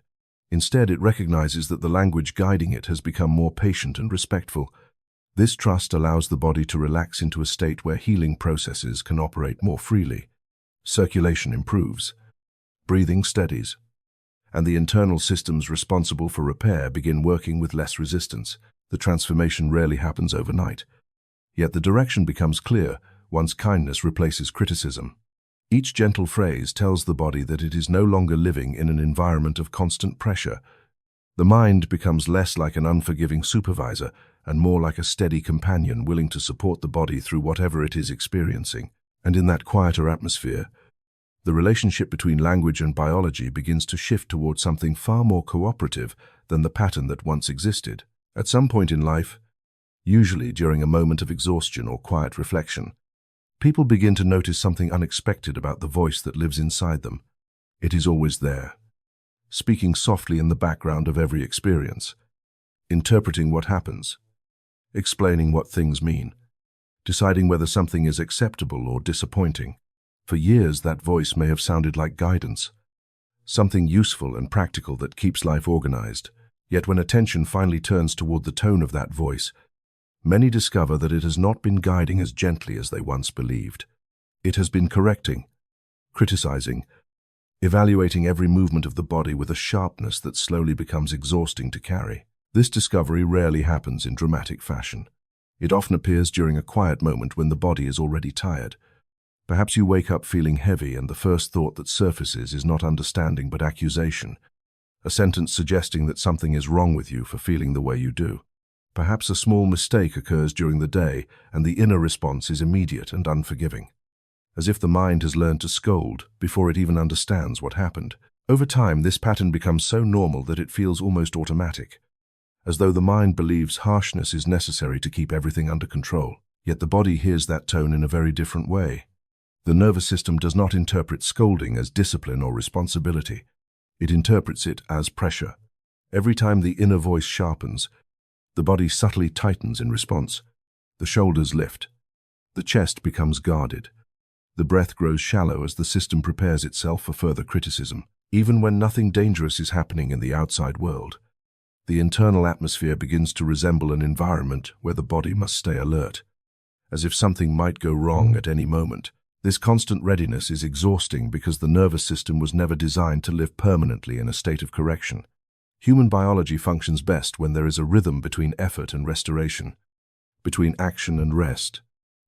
Instead, it recognizes that the language guiding it has become more patient and respectful. This trust allows the body to relax into a state where healing processes can operate more freely. Circulation improves, breathing steadies, and the internal systems responsible for repair begin working with less resistance. The transformation rarely happens overnight. Yet the direction becomes clear once kindness replaces criticism. Each gentle phrase tells the body that it is no longer living in an environment of constant pressure. The mind becomes less like an unforgiving supervisor and more like a steady companion willing to support the body through whatever it is experiencing. And in that quieter atmosphere, the relationship between language and biology begins to shift towards something far more cooperative than the pattern that once existed. At some point in life, usually during a moment of exhaustion or quiet reflection, people begin to notice something unexpected about the voice that lives inside them. It is always there, speaking softly in the background of every experience, interpreting what happens, explaining what things mean, deciding whether something is acceptable or disappointing. For years, that voice may have sounded like guidance, something useful and practical that keeps life organized. Yet when attention finally turns toward the tone of that voice, many discover that it has not been guiding as gently as they once believed. It has been correcting, criticizing, evaluating every movement of the body with a sharpness that slowly becomes exhausting to carry. This discovery rarely happens in dramatic fashion. It often appears during a quiet moment when the body is already tired. Perhaps you wake up feeling heavy and the first thought that surfaces is not understanding but accusation, a sentence suggesting that something is wrong with you for feeling the way you do. Perhaps a small mistake occurs during the day and the inner response is immediate and unforgiving, as if the mind has learned to scold before it even understands what happened. Over time, this pattern becomes so normal that it feels almost automatic, as though the mind believes harshness is necessary to keep everything under control. Yet the body hears that tone in a very different way. The nervous system does not interpret scolding as discipline or responsibility. It interprets it as pressure. Every time the inner voice sharpens, the body subtly tightens in response. The shoulders lift. The chest becomes guarded. The breath grows shallow as the system prepares itself for further criticism. Even when nothing dangerous is happening in the outside world, the internal atmosphere begins to resemble an environment where the body must stay alert, as if something might go wrong at any moment. This constant readiness is exhausting because the nervous system was never designed to live permanently in a state of correction. Human biology functions best when there is a rhythm between effort and restoration, between action and rest.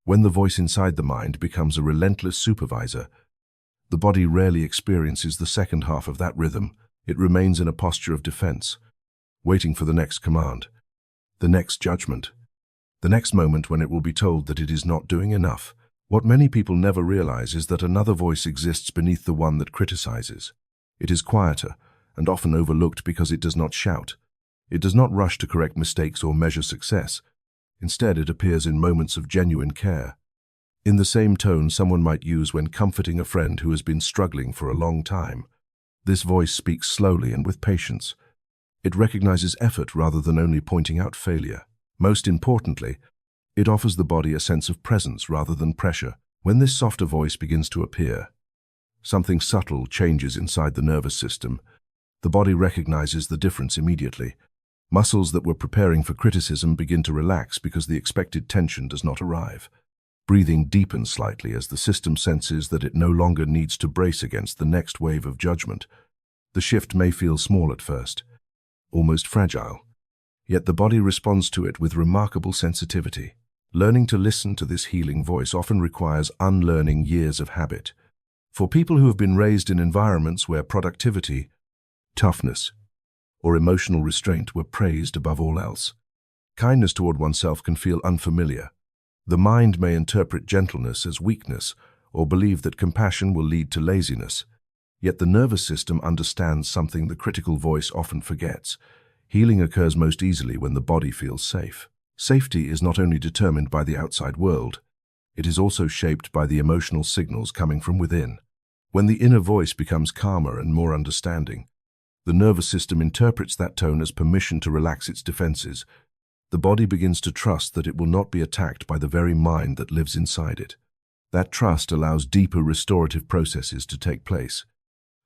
When the voice inside the mind becomes a relentless supervisor, the body rarely experiences the second half of that rhythm. It remains in a posture of defense, waiting for the next command, the next judgment, the next moment when it will be told that it is not doing enough. What many people never realize is that another voice exists beneath the one that criticizes. It is quieter and often overlooked because it does not shout. It does not rush to correct mistakes or measure success. Instead, it appears in moments of genuine care. In the same tone someone might use when comforting a friend who has been struggling for a long time. This voice speaks slowly and with patience. It recognizes effort rather than only pointing out failure. Most importantly, it offers the body a sense of presence rather than pressure. When this softer voice begins to appear, something subtle changes inside the nervous system. The body recognizes the difference immediately. Muscles that were preparing for criticism begin to relax because the expected tension does not arrive. Breathing deepens slightly as the system senses that it no longer needs to brace against the next wave of judgment. The shift may feel small at first, almost fragile, yet the body responds to it with remarkable sensitivity. Learning to listen to this healing voice often requires unlearning years of habit. For people who have been raised in environments where productivity, toughness, or emotional restraint were praised above all else, kindness toward oneself can feel unfamiliar. The mind may interpret gentleness as weakness or believe that compassion will lead to laziness. Yet the nervous system understands something the critical voice often forgets. Healing occurs most easily when the body feels safe. Safety is not only determined by the outside world, it is also shaped by the emotional signals coming from within. When the inner voice becomes calmer and more understanding, the nervous system interprets that tone as permission to relax its defenses. The body begins to trust that it will not be attacked by the very mind that lives inside it. That trust allows deeper restorative processes to take place,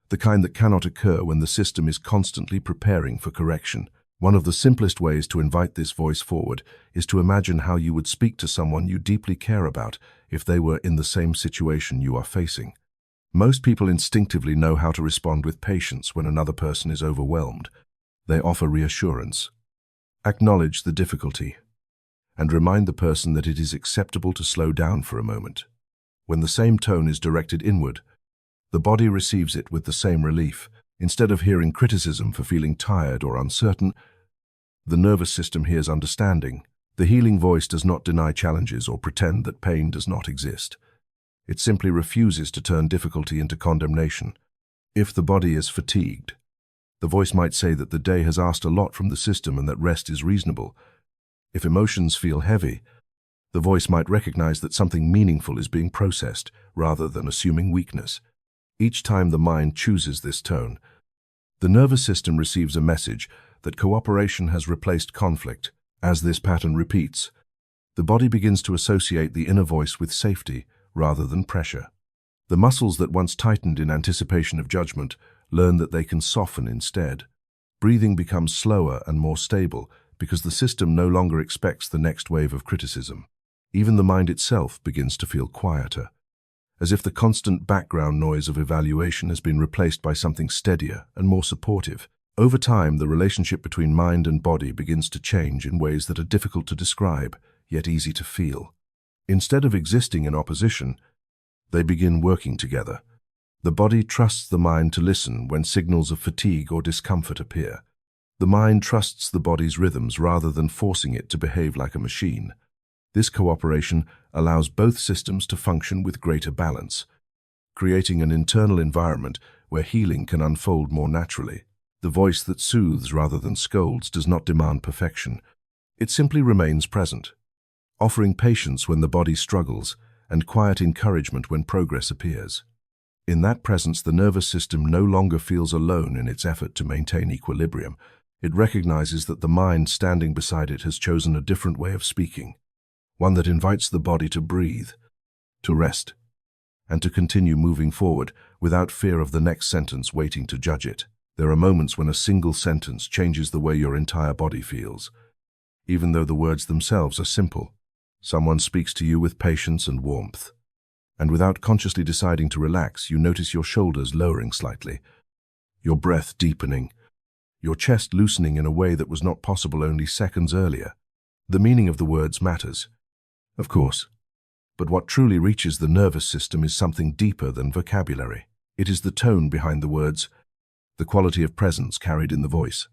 the kind that cannot occur when the system is constantly preparing for correction. One of the simplest ways to invite this voice forward is to imagine how you would speak to someone you deeply care about if they were in the same situation you are facing. Most people instinctively know how to respond with patience when another person is overwhelmed. They offer reassurance, acknowledge the difficulty, and remind the person that it is acceptable to slow down for a moment. When the same tone is directed inward, the body receives it with the same relief. Instead of hearing criticism for feeling tired or uncertain, the nervous system hears understanding. The healing voice does not deny challenges or pretend that pain does not exist. It simply refuses to turn difficulty into condemnation. If the body is fatigued, the voice might say that the day has asked a lot from the system and that rest is reasonable. If emotions feel heavy, the voice might recognize that something meaningful is being processed rather than assuming weakness. Each time the mind chooses this tone, the nervous system receives a message that cooperation has replaced conflict. As this pattern repeats, the body begins to associate the inner voice with safety rather than pressure. The muscles that once tightened in anticipation of judgment learn that they can soften instead. Breathing becomes slower and more stable because the system no longer expects the next wave of criticism. Even the mind itself begins to feel quieter, as if the constant background noise of evaluation has been replaced by something steadier and more supportive. Over time, the relationship between mind and body begins to change in ways that are difficult to describe, yet easy to feel. Instead of existing in opposition, they begin working together. The body trusts the mind to listen when signals of fatigue or discomfort appear. The mind trusts the body's rhythms rather than forcing it to behave like a machine. This cooperation allows both systems to function with greater balance, creating an internal environment where healing can unfold more naturally. The voice that soothes rather than scolds does not demand perfection. It simply remains present, offering patience when the body struggles and quiet encouragement when progress appears. In that presence, the nervous system no longer feels alone in its effort to maintain equilibrium. It recognizes that the mind standing beside it has chosen a different way of speaking, one that invites the body to breathe, to rest, and to continue moving forward without fear of the next sentence waiting to judge it. There are moments when a single sentence changes the way your entire body feels. Even though the words themselves are simple, someone speaks to you with patience and warmth. And without consciously deciding to relax, you notice your shoulders lowering slightly, your breath deepening, your chest loosening in a way that was not possible only seconds earlier. The meaning of the words matters, of course, but what truly reaches the nervous system is something deeper than vocabulary. It is the tone behind the words, the quality of presence carried in the voice,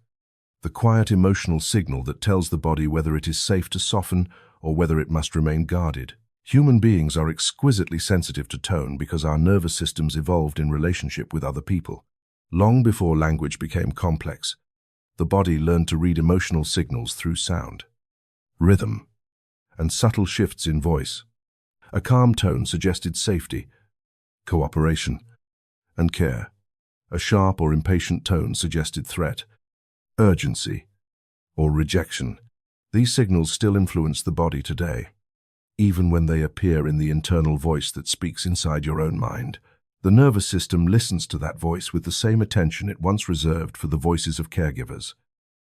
the quiet emotional signal that tells the body whether it is safe to soften or whether it must remain guarded. Human beings are exquisitely sensitive to tone because our nervous systems evolved in relationship with other people. Long before language became complex, the body learned to read emotional signals through sound, rhythm, and subtle shifts in voice. A calm tone suggested safety, cooperation, and care. A sharp or impatient tone suggested threat, urgency, or rejection. These signals still influence the body today, even when they appear in the internal voice that speaks inside your own mind. The nervous system listens to that voice with the same attention it once reserved for the voices of caregivers,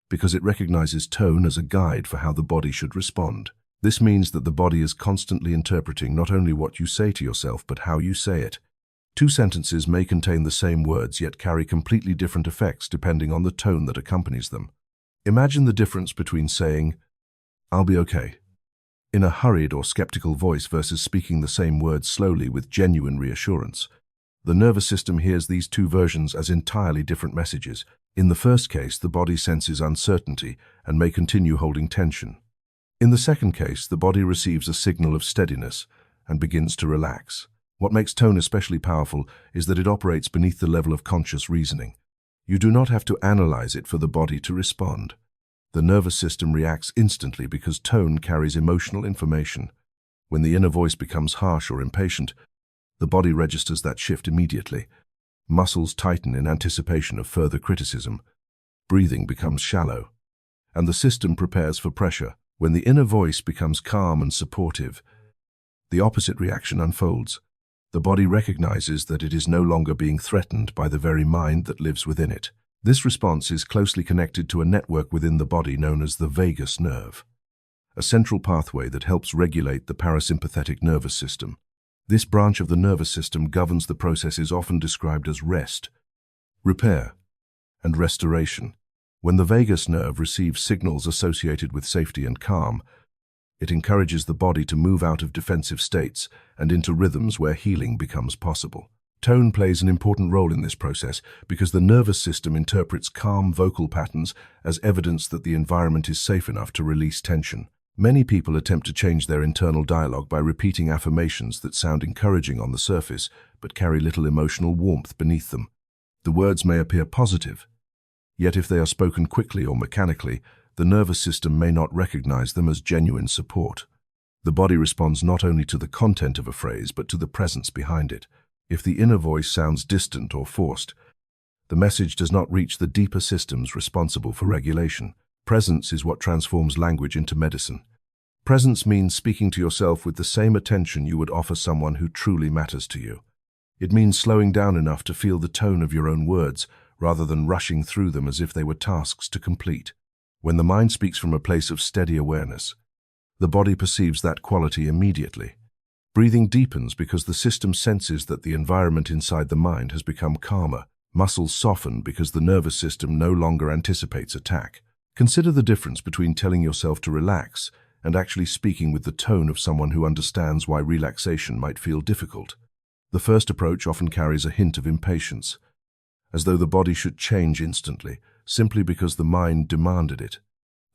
because it recognizes tone as a guide for how the body should respond. This means that the body is constantly interpreting not only what you say to yourself, but how you say it. Two sentences may contain the same words, yet carry completely different effects depending on the tone that accompanies them. Imagine the difference between saying, "I'll be okay," in a hurried or skeptical voice versus speaking the same words slowly with genuine reassurance. The nervous system hears these two versions as entirely different messages. In the first case, the body senses uncertainty and may continue holding tension. In the second case, the body receives a signal of steadiness and begins to relax. What makes tone especially powerful is that it operates beneath the level of conscious reasoning. You do not have to analyze it for the body to respond. The nervous system reacts instantly because tone carries emotional information. When the inner voice becomes harsh or impatient, the body registers that shift immediately. Muscles tighten in anticipation of further criticism. Breathing becomes shallow, and the system prepares for pressure. When the inner voice becomes calm and supportive, the opposite reaction unfolds. The body recognizes that it is no longer being threatened by the very mind that lives within it. This response is closely connected to a network within the body known as the vagus nerve, a central pathway that helps regulate the parasympathetic nervous system. This branch of the nervous system governs the processes often described as rest, repair, and restoration. When the vagus nerve receives signals associated with safety and calm, it encourages the body to move out of defensive states and into rhythms where healing becomes possible. Tone plays an important role in this process because the nervous system interprets calm vocal patterns as evidence that the environment is safe enough to release tension. Many people attempt to change their internal dialogue by repeating affirmations that sound encouraging on the surface but carry little emotional warmth beneath them. The words may appear positive, yet if they are spoken quickly or mechanically, the nervous system may not recognize them as genuine support. The body responds not only to the content of a phrase, but to the presence behind it. If the inner voice sounds distant or forced, the message does not reach the deeper systems responsible for regulation. Presence is what transforms language into medicine. Presence means speaking to yourself with the same attention you would offer someone who truly matters to you. It means slowing down enough to feel the tone of your own words, rather than rushing through them as if they were tasks to complete. When the mind speaks from a place of steady awareness, the body perceives that quality immediately. Breathing deepens because the system senses that the environment inside the mind has become calmer. Muscles soften because the nervous system no longer anticipates attack. Consider the difference between telling yourself to relax and actually speaking with the tone of someone who understands why relaxation might feel difficult. The first approach often carries a hint of impatience, as though the body should change instantly, simply because the mind demanded it.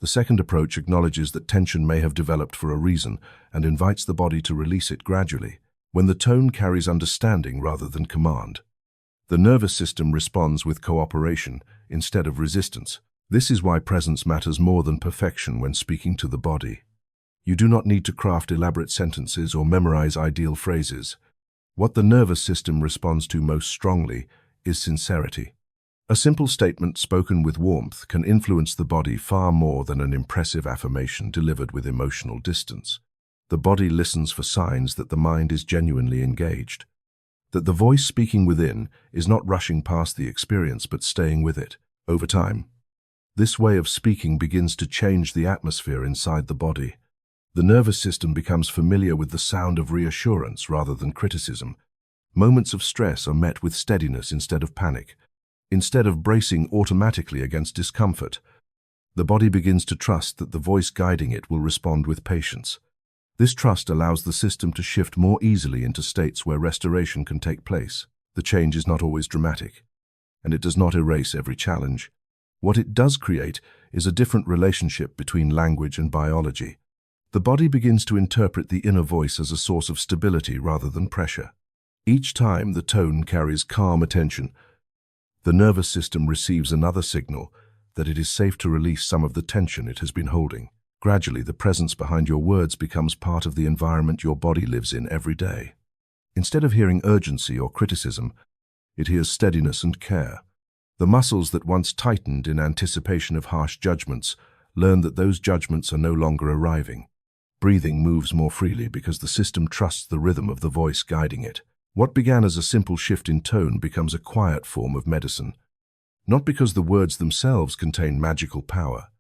The second approach acknowledges that tension may have developed for a reason and invites the body to release it gradually. When the tone carries understanding rather than command, the nervous system responds with cooperation instead of resistance. This is why presence matters more than perfection when speaking to the body. You do not need to craft elaborate sentences or memorize ideal phrases. What the nervous system responds to most strongly is sincerity. A simple statement spoken with warmth can influence the body far more than an impressive affirmation delivered with emotional distance. The body listens for signs that the mind is genuinely engaged, that the voice speaking within is not rushing past the experience but staying with it. Over time, this way of speaking begins to change the atmosphere inside the body. The nervous system becomes familiar with the sound of reassurance rather than criticism. Moments of stress are met with steadiness instead of panic. Instead of bracing automatically against discomfort, the body begins to trust that the voice guiding it will respond with patience. This trust allows the system to shift more easily into states where restoration can take place. The change is not always dramatic, and it does not erase every challenge. What it does create is a different relationship between language and biology. The body begins to interpret the inner voice as a source of stability rather than pressure. Each time the tone carries calm attention, the nervous system receives another signal that it is safe to release some of the tension it has been holding. Gradually, the presence behind your words becomes part of the environment your body lives in every day. Instead of hearing urgency or criticism, it hears steadiness and care. The muscles that once tightened in anticipation of harsh judgments learn that those judgments are no longer arriving. Breathing moves more freely because the system trusts the rhythm of the voice guiding it. What began as a simple shift in tone becomes a quiet form of medicine, not because the words themselves contain magical power,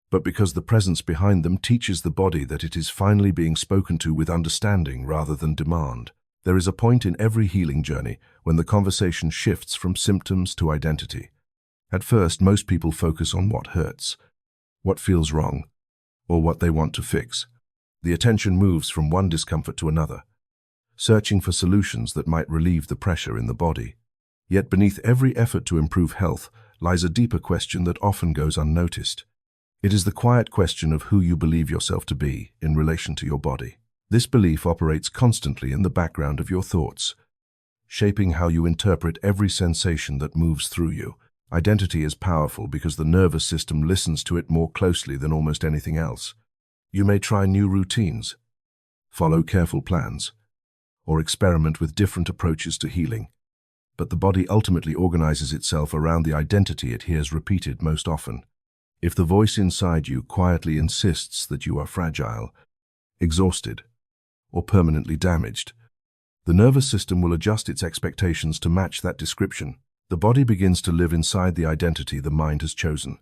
but because the presence behind them teaches the body that it is finally being spoken to with understanding rather than demand. There is a point in every healing journey when the conversation shifts from symptoms to identity. At first, most people focus on what hurts, what feels wrong, or what they want to fix. The attention moves from one discomfort to another, searching for solutions that might relieve the pressure in the body. Yet beneath every effort to improve health lies a deeper question that often goes unnoticed. It is the quiet question of who you believe yourself to be in relation to your body. This belief operates constantly in the background of your thoughts, shaping how you interpret every sensation that moves through you. Identity is powerful because the nervous system listens to it more closely than almost anything else. You may try new routines, follow careful plans, or experiment with different approaches to healing, but the body ultimately organizes itself around the identity it hears repeated most often. If the voice inside you quietly insists that you are fragile, exhausted, or permanently damaged, the nervous system will adjust its expectations to match that description. The body begins to live inside the identity the mind has chosen,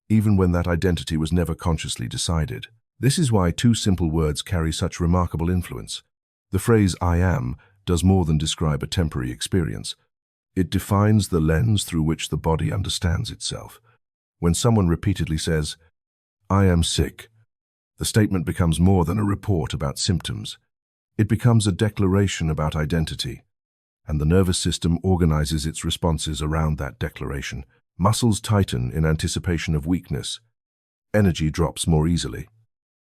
even when that identity was never consciously decided. This is why two simple words carry such remarkable influence. The phrase "I am" does more than describe a temporary experience. It defines the lens through which the body understands itself. When someone repeatedly says, "I am sick," the statement becomes more than a report about symptoms. It becomes a declaration about identity, and the nervous system organizes its responses around that declaration. Muscles tighten in anticipation of weakness, energy drops more easily,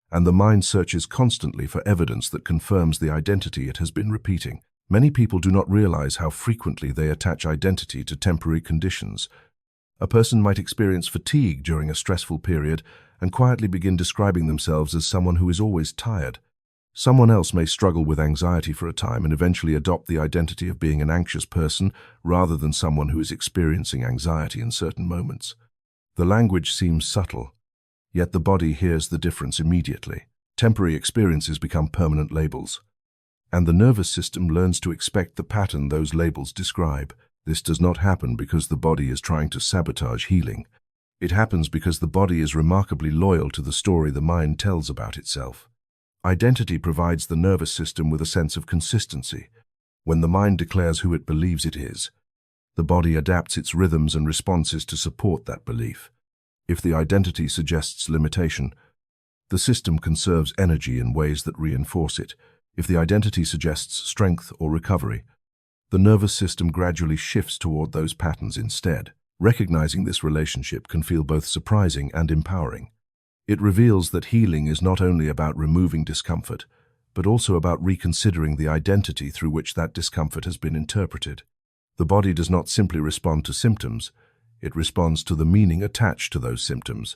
and the mind searches constantly for evidence that confirms the identity it has been repeating. Many people do not realize how frequently they attach identity to temporary conditions. A person might experience fatigue during a stressful period and quietly begin describing themselves as someone who is always tired. Someone else may struggle with anxiety for a time and eventually adopt the identity of being an anxious person rather than someone who is experiencing anxiety in certain moments. The language seems subtle, yet the body hears the difference immediately. Temporary experiences become permanent labels, and the nervous system learns to expect the pattern those labels describe. This does not happen because the body is trying to sabotage healing. It happens because the body is remarkably loyal to the story the mind tells about itself. Identity provides the nervous system with a sense of consistency. When the mind declares who it believes it is, the body adapts its rhythms and responses to support that belief. If the identity suggests limitation, the system conserves energy in ways that reinforce it. If the identity suggests strength or recovery, the nervous system gradually shifts toward those patterns instead. Recognizing this relationship can feel both surprising and empowering. It reveals that healing is not only about removing discomfort, but also about reconsidering the identity through which that discomfort has been interpreted. The body does not simply respond to symptoms, it responds to the meaning attached to those symptoms.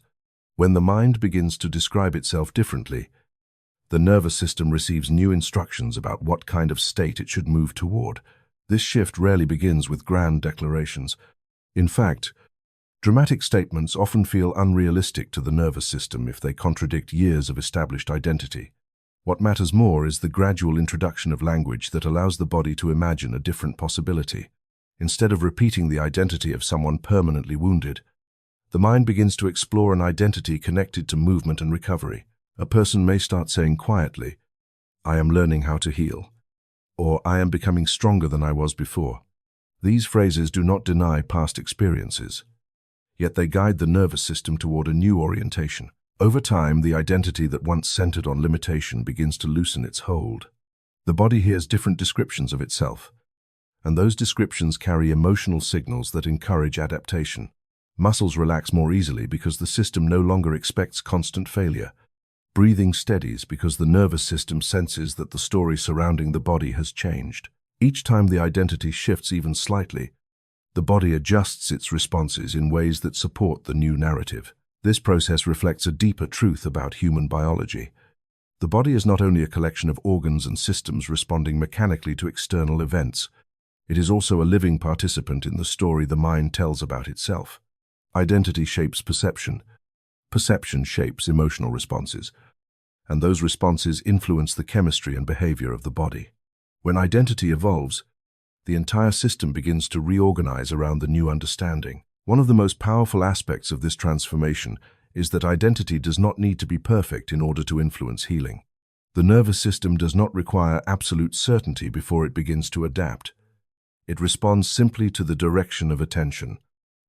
When the mind begins to describe itself differently, the nervous system receives new instructions about what kind of state it should move toward. This shift rarely begins with grand declarations. In fact, dramatic statements often feel unrealistic to the nervous system if they contradict years of established identity. What matters more is the gradual introduction of language that allows the body to imagine a different possibility. Instead of repeating the identity of someone permanently wounded, the mind begins to explore an identity connected to movement and recovery. A person may start saying quietly, "I am learning how to heal," or "I am becoming stronger than I was before." These phrases do not deny past experiences, yet they guide the nervous system toward a new orientation. Over time, the identity that once centered on limitation begins to loosen its hold. The body hears different descriptions of itself, and those descriptions carry emotional signals that encourage adaptation. Muscles relax more easily because the system no longer expects constant failure. Breathing steadies because the nervous system senses that the story surrounding the body has changed. Each time the identity shifts even slightly, the body adjusts its responses in ways that support the new narrative. This process reflects a deeper truth about human biology. The body is not only a collection of organs and systems responding mechanically to external events, it is also a living participant in the story the mind tells about itself. Identity shapes perception. Perception shapes emotional responses, and those responses influence the chemistry and behavior of the body. When identity evolves, the entire system begins to reorganize around the new understanding. One of the most powerful aspects of this transformation is that identity does not need to be perfect in order to influence healing. The nervous system does not require absolute certainty before it begins to adapt. It responds simply to the direction of attention.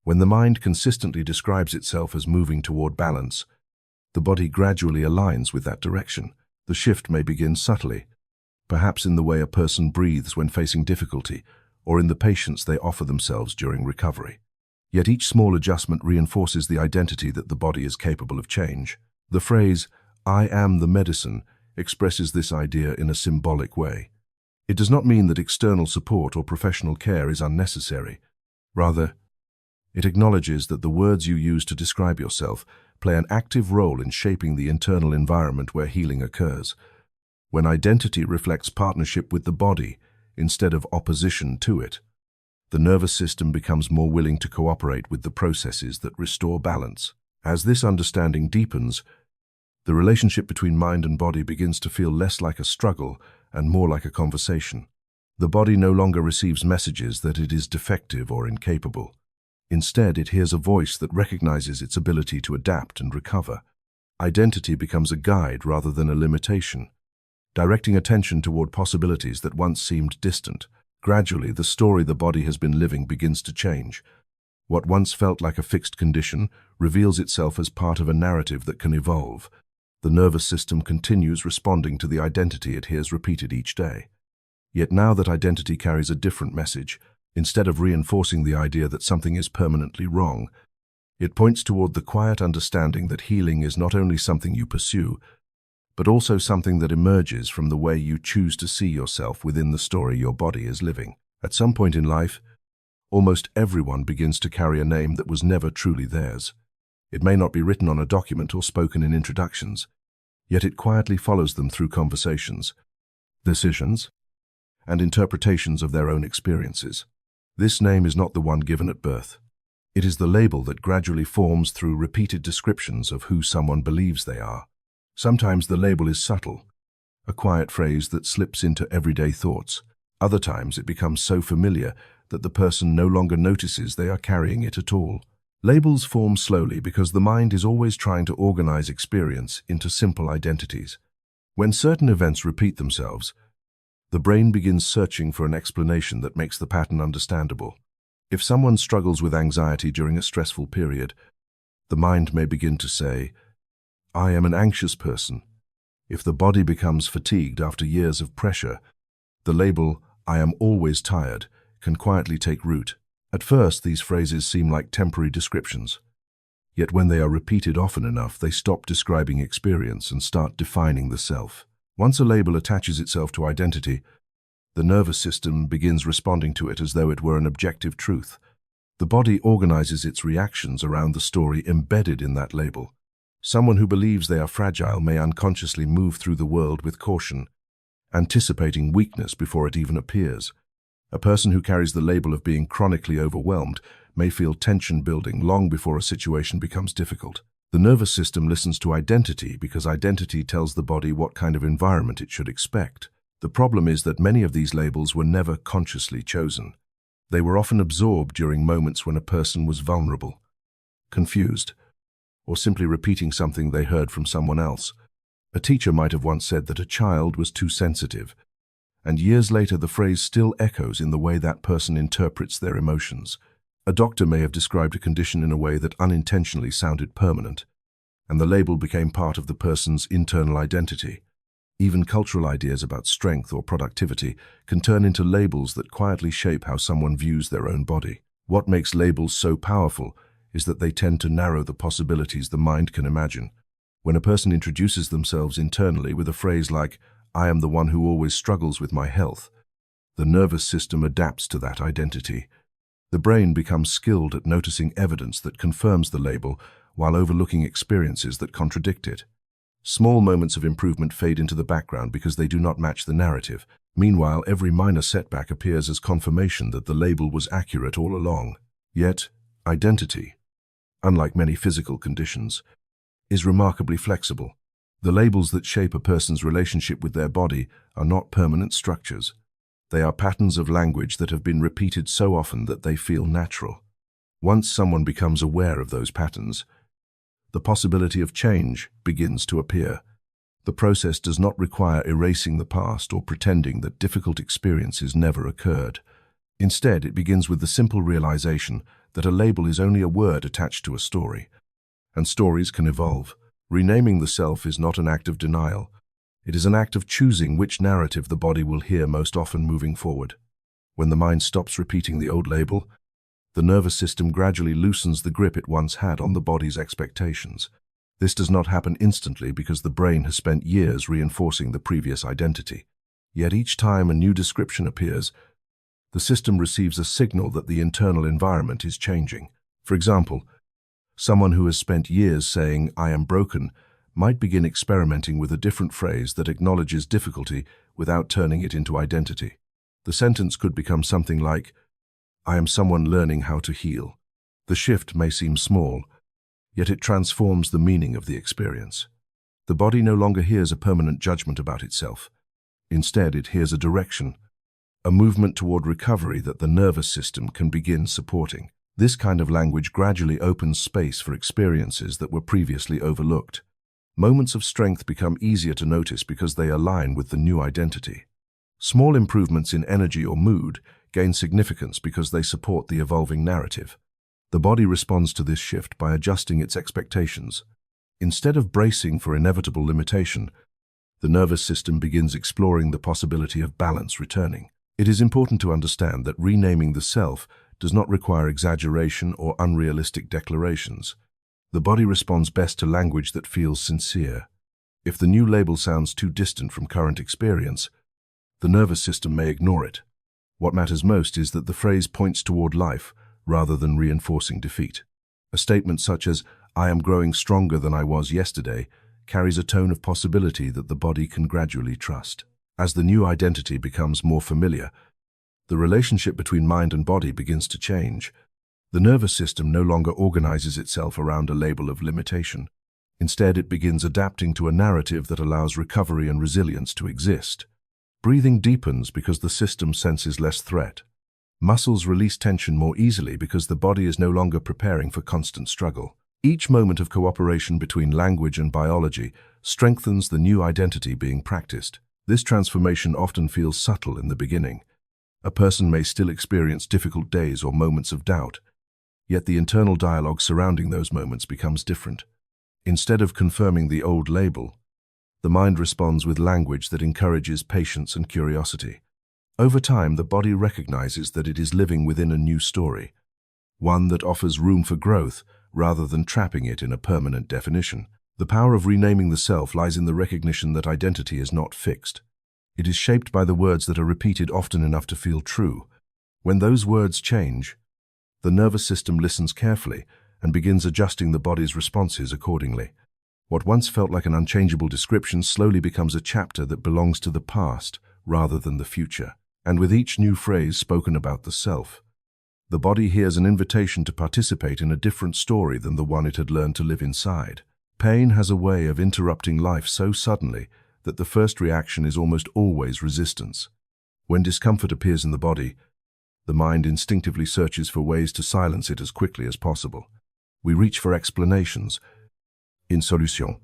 When the mind consistently describes itself as moving toward balance, the body gradually aligns with that direction. The shift may begin subtly, perhaps in the way a person breathes when facing difficulty, or in the patience they offer themselves during recovery. Yet each small adjustment reinforces the identity that the body is capable of change. The phrase, "I am the medicine," expresses this idea in a symbolic way. It does not mean that external support or professional care is unnecessary. Rather, it acknowledges that the words you use to describe yourself play an active role in shaping the internal environment where healing occurs. When identity reflects partnership with the body instead of opposition to it, the nervous system becomes more willing to cooperate with the processes that restore balance. As this understanding deepens, the relationship between mind and body begins to feel less like a struggle and more like a conversation. The body no longer receives messages that it is defective or incapable. Instead, it hears a voice that recognizes its ability to adapt and recover. Identity becomes a guide rather than a limitation, directing attention toward possibilities that once seemed distant. Gradually, the story the body has been living begins to change. What once felt like a fixed condition reveals itself as part of a narrative that can evolve. The nervous system continues responding to the identity it hears repeated each day. Yet now that identity carries a different message, instead of reinforcing the idea that something is permanently wrong, it points toward the quiet understanding that healing is not only something you pursue, but also something that emerges from the way you choose to see yourself within the story your body is living. At some point in life, almost everyone begins to carry a name that was never truly theirs. It may not be written on a document or spoken in introductions, yet it quietly follows them through conversations, decisions, and interpretations of their own experiences. This name is not the one given at birth. It is the label that gradually forms through repeated descriptions of who someone believes they are. Sometimes the label is subtle, a quiet phrase that slips into everyday thoughts. Other times it becomes so familiar that the person no longer notices they are carrying it at all. Labels form slowly because the mind is always trying to organize experience into simple identities. When certain events repeat themselves, the brain begins searching for an explanation that makes the pattern understandable. If someone struggles with anxiety during a stressful period, the mind may begin to say, "I am an anxious person." If the body becomes fatigued after years of pressure, the label, "I am always tired," can quietly take root. At first, these phrases seem like temporary descriptions. Yet when they are repeated often enough, they stop describing experience and start defining the self. Once a label attaches itself to identity, the nervous system begins responding to it as though it were an objective truth. The body organizes its reactions around the story embedded in that label. Someone who believes they are fragile may unconsciously move through the world with caution, anticipating weakness before it even appears. A person who carries the label of being chronically overwhelmed may feel tension building long before a situation becomes difficult. The nervous system listens to identity because identity tells the body what kind of environment it should expect. The problem is that many of these labels were never consciously chosen. They were often absorbed during moments when a person was vulnerable, confused, or simply repeating something they heard from someone else. A teacher might have once said that a child was too sensitive, and years later the phrase still echoes in the way that person interprets their emotions. A doctor may have described a condition in a way that unintentionally sounded permanent, and the label became part of the person's internal identity. Even cultural ideas about strength or productivity can turn into labels that quietly shape how someone views their own body. What makes labels so powerful is that they tend to narrow the possibilities the mind can imagine. When a person introduces themselves internally with a phrase like, "I am the one who always struggles with my health," the nervous system adapts to that identity. The brain becomes skilled at noticing evidence that confirms the label while overlooking experiences that contradict it. Small moments of improvement fade into the background because they do not match the narrative. Meanwhile, every minor setback appears as confirmation that the label was accurate all along. Yet, identity, unlike many physical conditions, is remarkably flexible. The labels that shape a person's relationship with their body are not permanent structures. They are patterns of language that have been repeated so often that they feel natural. Once someone becomes aware of those patterns, the possibility of change begins to appear. The process does not require erasing the past or pretending that difficult experiences never occurred. Instead, it begins with the simple realization that a label is only a word attached to a story, and stories can evolve. Renaming the self is not an act of denial. It is an act of choosing which narrative the body will hear most often moving forward. When the mind stops repeating the old label, the nervous system gradually loosens the grip it once had on the body's expectations. This does not happen instantly because the brain has spent years reinforcing the previous identity. Yet each time a new description appears, the system receives a signal that the internal environment is changing. For example, someone who has spent years saying, "I am broken," might begin experimenting with a different phrase that acknowledges difficulty without turning it into identity. The sentence could become something like, "I am someone learning how to heal." The shift may seem small, yet it transforms the meaning of the experience. The body no longer hears a permanent judgment about itself. Instead, it hears a direction, a movement toward recovery that the nervous system can begin supporting. This kind of language gradually opens space for experiences that were previously overlooked. Moments of strength become easier to notice because they align with the new identity. Small improvements in energy or mood gain significance because they support the evolving narrative. The body responds to this shift by adjusting its expectations. Instead of bracing for inevitable limitation, the nervous system begins exploring the possibility of balance returning. It is important to understand that renaming the self does not require exaggeration or unrealistic declarations. The body responds best to language that feels sincere. If the new label sounds too distant from current experience, the nervous system may ignore it. What matters most is that the phrase points toward life rather than reinforcing defeat. A statement such as, "I am growing stronger than I was yesterday," carries a tone of possibility that the body can gradually trust. As the new identity becomes more familiar, the relationship between mind and body begins to change. The nervous system no longer organizes itself around a label of limitation. Instead, it begins adapting to a narrative that allows recovery and resilience to exist. Breathing deepens because the system senses less threat. Muscles release tension more easily because the body is no longer preparing for constant struggle. Each moment of cooperation between language and biology strengthens the new identity being practiced. This transformation often feels subtle in the beginning. A person may still experience difficult days or moments of doubt, yet the internal dialogue surrounding those moments becomes different. Instead of confirming the old label, the mind responds with language that encourages patience and curiosity. Over time, the body recognizes that it is living within a new story, one that offers room for growth rather than trapping it in a permanent definition. The power of renaming the self lies in the recognition that identity is not fixed. It is shaped by the words that are repeated often enough to feel true. When those words change, the nervous system listens carefully and begins adjusting the body's responses accordingly. What once felt like an unchangeable description slowly becomes a chapter that belongs to the past rather than the future. And with each new phrase spoken about the self, the body hears an invitation to participate in a different story than the one it had learned to live inside. Pain has a way of interrupting life so suddenly that the first reaction is almost always resistance. When discomfort appears in the body, the mind instinctively searches for ways to silence it as quickly as possible. We reach for explanations, solutions,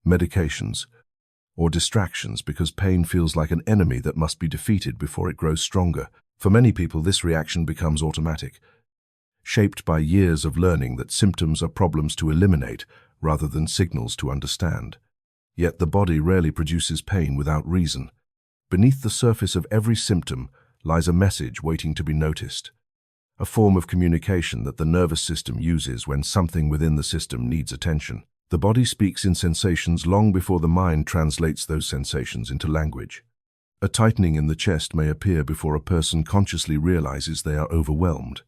medications, or distractions because pain feels like an enemy that must be defeated before it grows stronger. For many people, this reaction becomes automatic, shaped by years of learning that symptoms are problems to eliminate rather than signals to understand. Yet the body rarely produces pain without reason. Beneath the surface of every symptom lies a message waiting to be noticed, a form of communication that the nervous system uses when something within the system needs attention. The body speaks in sensations long before the mind translates those sensations into language. A tightening in the chest may appear before a person consciously realizes they are overwhelmed.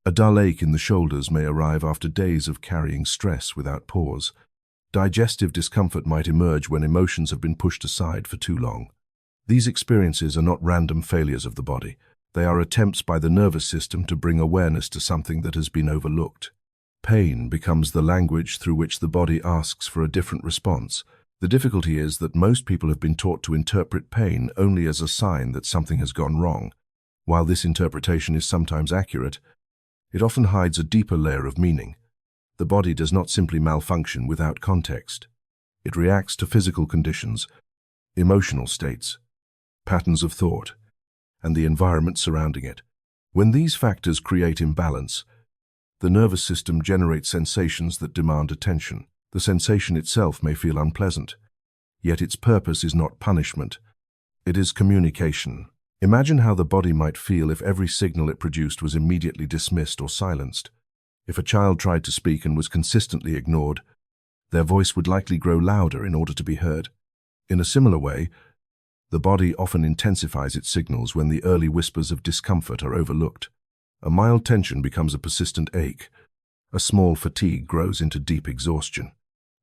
A dull ache in the shoulders may arrive after days of carrying stress without pause. Digestive discomfort might emerge when emotions have been pushed aside for too long. These experiences are not random failures of the body. They are attempts by the nervous system to bring awareness to something that has been overlooked. Pain becomes the language through which the body asks for a different response. The difficulty is that most people have been taught to interpret pain only as a sign that something has gone wrong. While this interpretation is sometimes accurate, it often hides a deeper layer of meaning. The body does not simply malfunction without context. It reacts to physical conditions, emotional states, patterns of thought, and the environment surrounding it. When these factors create imbalance, the nervous system generates sensations that demand attention. The sensation itself may feel unpleasant, yet its purpose is not punishment. It is communication. Imagine how the body might feel if every signal it produced was immediately dismissed or silenced. If a child tried to speak and was consistently ignored, their voice would likely grow louder in order to be heard. In a similar way, the body often intensifies its signals when the early whispers of discomfort are overlooked. A mild tension becomes a persistent ache. A small fatigue grows into deep exhaustion.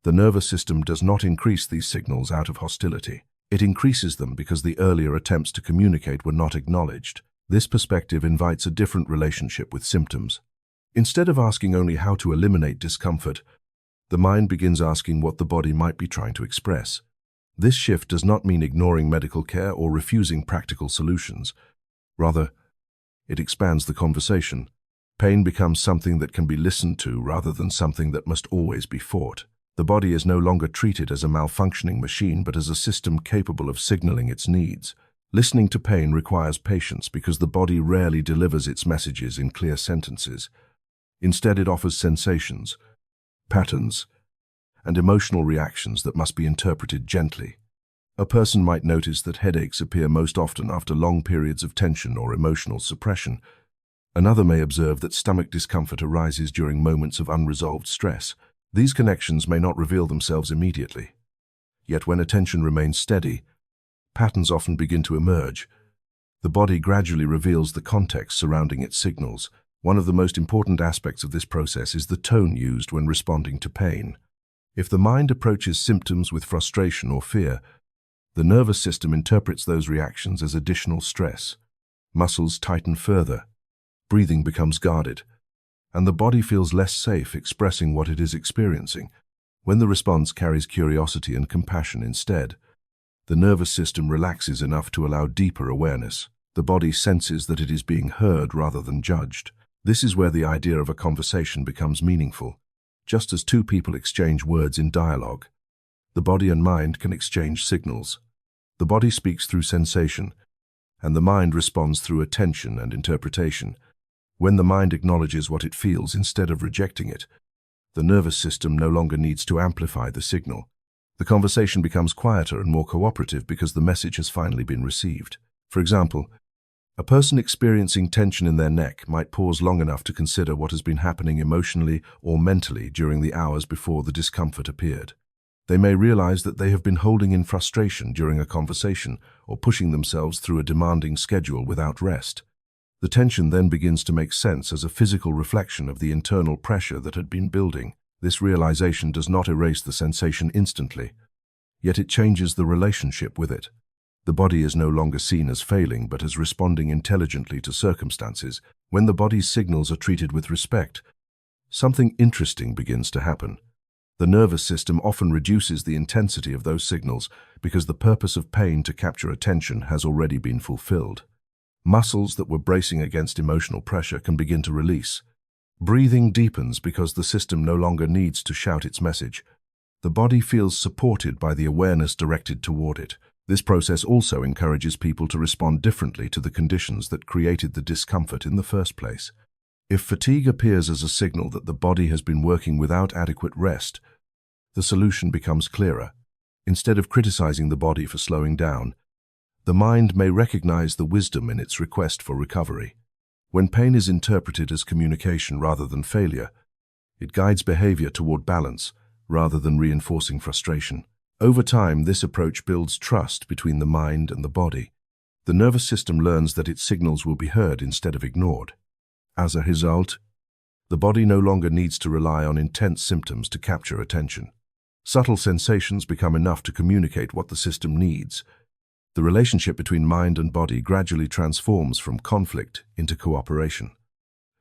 The nervous system does not increase these signals out of hostility. It increases them because the earlier attempts to communicate were not acknowledged. This perspective invites a different relationship with symptoms. Instead of asking only how to eliminate discomfort, the mind begins asking what the body might be trying to express. This shift does not mean ignoring medical care or refusing practical solutions. Rather, it expands the conversation. Pain becomes something that can be listened to rather than something that must always be fought. The body is no longer treated as a malfunctioning machine but as a system capable of signaling its needs. Listening to pain requires patience because the body rarely delivers its messages in clear sentences. Instead, it offers sensations, patterns, and emotional reactions that must be interpreted gently. A person might notice that headaches appear most often after long periods of tension or emotional suppression. Another may observe that stomach discomfort arises during moments of unresolved stress. These connections may not reveal themselves immediately. Yet when attention remains steady, patterns often begin to emerge. The body gradually reveals the context surrounding its signals. One of the most important aspects of this process is the tone used when responding to pain. If the mind approaches symptoms with frustration or fear, the nervous system interprets those reactions as additional stress. Muscles tighten further, breathing becomes guarded, and the body feels less safe expressing what it is experiencing. When the response carries curiosity and compassion instead, the nervous system relaxes enough to allow deeper awareness. The body senses that it is being heard rather than judged. This is where the idea of a conversation becomes meaningful. Just as two people exchange words in dialogue, the body and mind can exchange signals. The body speaks through sensation, and the mind responds through attention and interpretation. When the mind acknowledges what it feels instead of rejecting it, the nervous system no longer needs to amplify the signal. The conversation becomes quieter and more cooperative because the message has finally been received. For example, a person experiencing tension in their neck might pause long enough to consider what has been happening emotionally or mentally during the hours before the discomfort appeared. They may realize that they have been holding in frustration during a conversation or pushing themselves through a demanding schedule without rest. The tension then begins to make sense as a physical reflection of the internal pressure that had been building. This realization does not erase the sensation instantly, yet it changes the relationship with it. The body is no longer seen as failing but as responding intelligently to circumstances. When the body's signals are treated with respect, something interesting begins to happen. The nervous system often reduces the intensity of those signals because the purpose of pain to capture attention has already been fulfilled. Muscles that were bracing against emotional pressure can begin to release. Breathing deepens because the system no longer needs to shout its message. The body feels supported by the awareness directed toward it. This process also encourages people to respond differently to the conditions that created the discomfort in the first place. If fatigue appears as a signal that the body has been working without adequate rest, the solution becomes clearer. Instead of criticizing the body for slowing down, the mind may recognize the wisdom in its request for recovery. When pain is interpreted as communication rather than failure, it guides behavior toward balance rather than reinforcing frustration. Over time, this approach builds trust between the mind and the body. The nervous system learns that its signals will be heard instead of ignored. As a result, the body no longer needs to rely on intense symptoms to capture attention. Subtle sensations become enough to communicate what the system needs. The relationship between mind and body gradually transforms from conflict into cooperation,